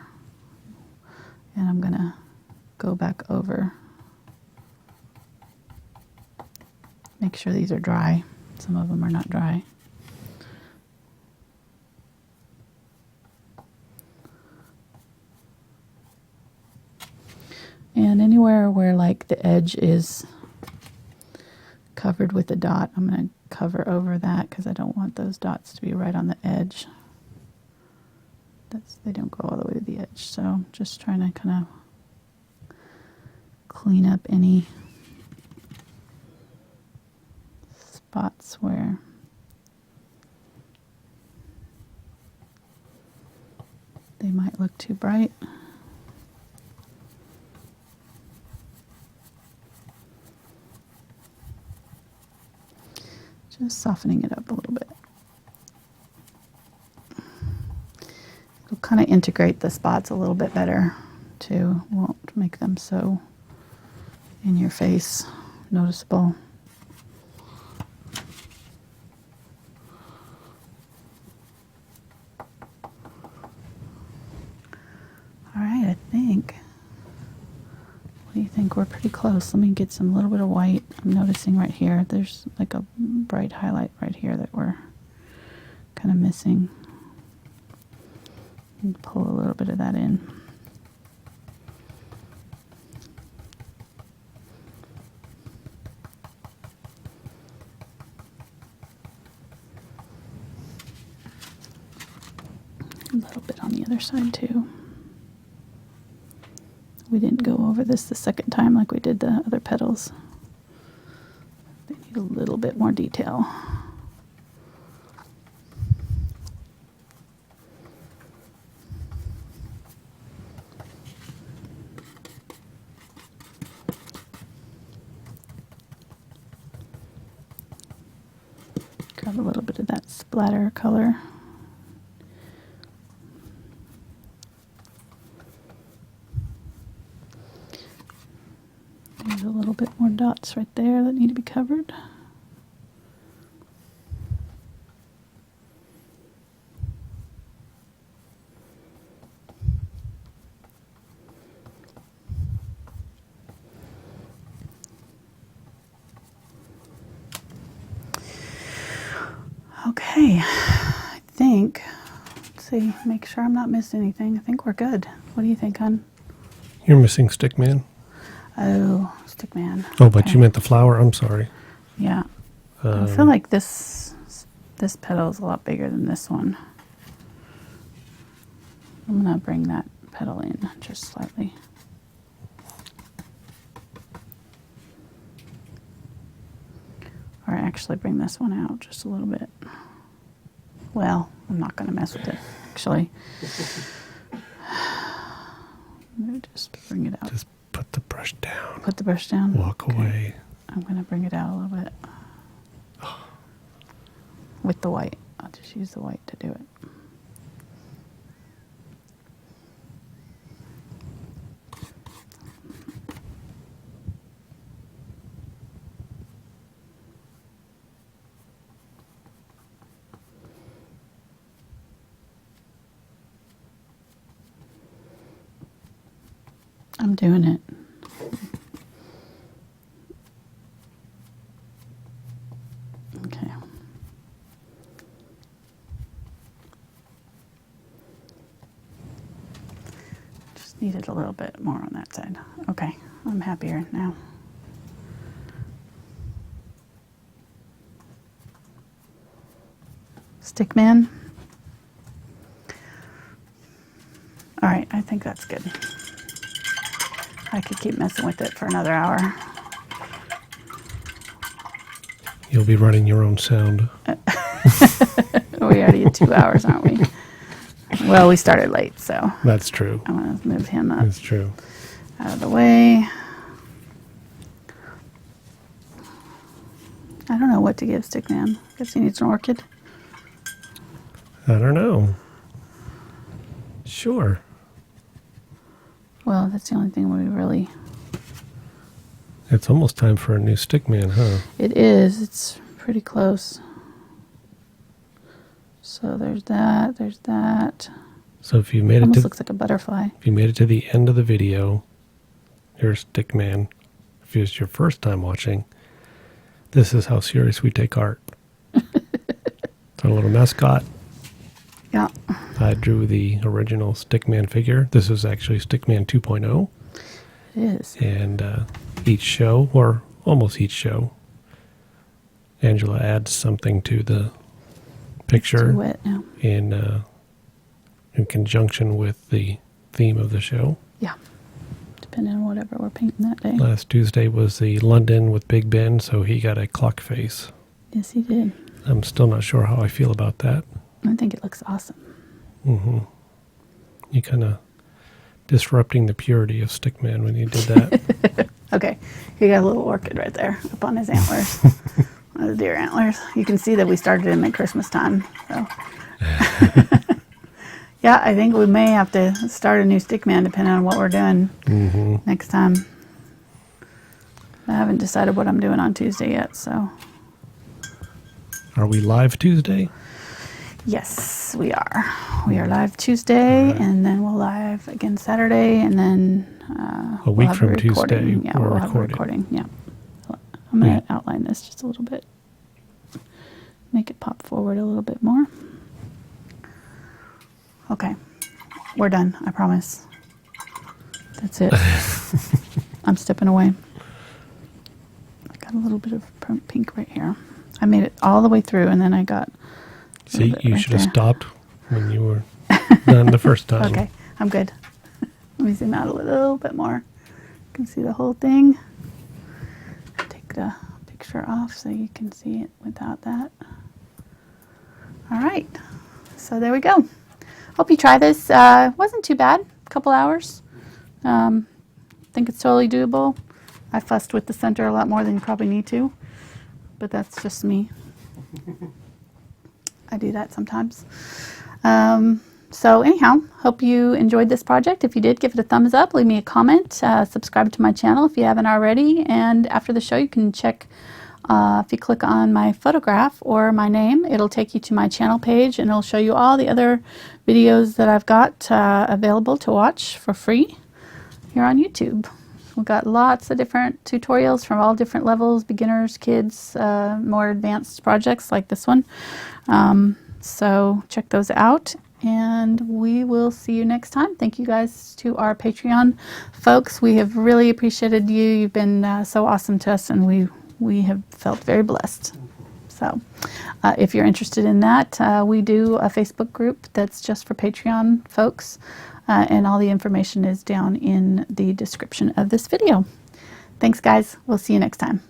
and I'm gonna go back over, make sure these are dry. Some of them are not dry. And anywhere where like the edge is covered with a dot, I'm going to cover over that because I don't want those dots to be right on the edge. They don't go all the way to the edge, so just trying to kind of clean up any spots where they might look too bright. Just softening it up a little bit. It'll kind of integrate the spots a little bit better too. Won't make them so in your face, noticeable. All right, I think. What do you think? We're pretty close. Let me get some little bit of white. I'm noticing right here, there's like a bright highlight right here that we're kind of missing. And pull a little bit of that in. A little bit on the other side too. We didn't go over this the second time like we did the other petals. They need a little bit more detail. Grab a little bit of that splatter color. There's a little bit more dots right there that need to be covered. Okay, I think, let's see, make sure I'm not missing anything. I think we're good. What do you think, hon? You're missing Stickman. Oh, Stickman. Oh, but Okay. you meant the flower. I'm sorry. Yeah. I feel like this petal is a lot bigger than this one. I'm going to bring that petal in just slightly. Or actually bring this one out just a little bit. Well, I'm not going to mess with it, actually. I'm going to just bring it out. Just put the brush down. Put the brush down? Walk away. I'm going to bring it out a little bit. With the white. I'll just use the white to do it. I'm doing it. Okay. Just needed a little bit more on that side. Okay, I'm happier now. Stickman. All right, I think that's good. I could keep messing with it for another hour. You'll be running your own sound. We already at 2 hours, aren't we? Well, we started late, so That's true. I'm going to move him up That's true. out of the way. I don't know what to give Stickman. Guess he needs an orchid. I don't know. Sure. Well, that's the only thing we really... It's almost time for a new Stickman, huh? It is. It's pretty close. So there's that. There's that. So if you made it Almost to looks like a butterfly. if you made it to the end of the video, here's Stickman. If it's your first time watching, this is how serious we take art. It's our little mascot. Yeah. I drew the original Stickman figure. This is actually Stickman 2.0. It is. And each show, or almost each show, Angela adds something to the picture Too wet now. in conjunction with the theme of the show. Yeah. Depending on whatever we're painting that day. Last Tuesday was the London with Big Ben, so he got a clock face. Yes, he did. I'm still not sure how I feel about that. I think it looks awesome. Mm-hmm. You kind of disrupting the purity of Stickman when you did that. Okay, he got a little orchid right there up on his antlers. One of the deer antlers. You can see that we started him at Christmas time. So. Yeah, I think we may have to start a new Stickman depending on what we're doing next time. I haven't decided what I'm doing on Tuesday yet, so. Are we live Tuesday? Yes, we are. We are live Tuesday, and then we'll live again Saturday, and then A week from Tuesday, Yeah, we're we'll have a recording. recording. Yeah, I'm going to outline this just a little bit, make it pop forward a little bit more. Okay, we're done. I promise. That's it. I'm stepping away. I got a little bit of pink right here. I made it all the way through, and then I got. See, you right should have there. stopped when you were done the first time. Okay, I'm good. Let me zoom out a little bit more. You can see the whole thing. Take the picture off so you can see it without that. All right, so there we go. Hope you try this. Wasn't too bad, a couple hours. Think it's totally doable. I fussed with the center a lot more than you probably need to, but that's just me. I do that sometimes. So anyhow, hope you enjoyed this project. If you did, give it a thumbs up, leave me a comment, subscribe to my channel if you haven't already, and after the show you can check, if you click on my photograph or my name, it'll take you to my channel page and it'll show you all the other videos that I've got available to watch for free here on YouTube. We've got lots of different tutorials from all different levels, beginners, kids, more advanced projects like this one. So check those out, and we will see you next time. Thank you guys to our Patreon folks. We have really appreciated you. You've been so awesome to us, and we have felt very blessed. So if you're interested in that, we do a Facebook group that's just for Patreon folks, and all the information is down in the description of this video. Thanks, guys. We'll see you next time.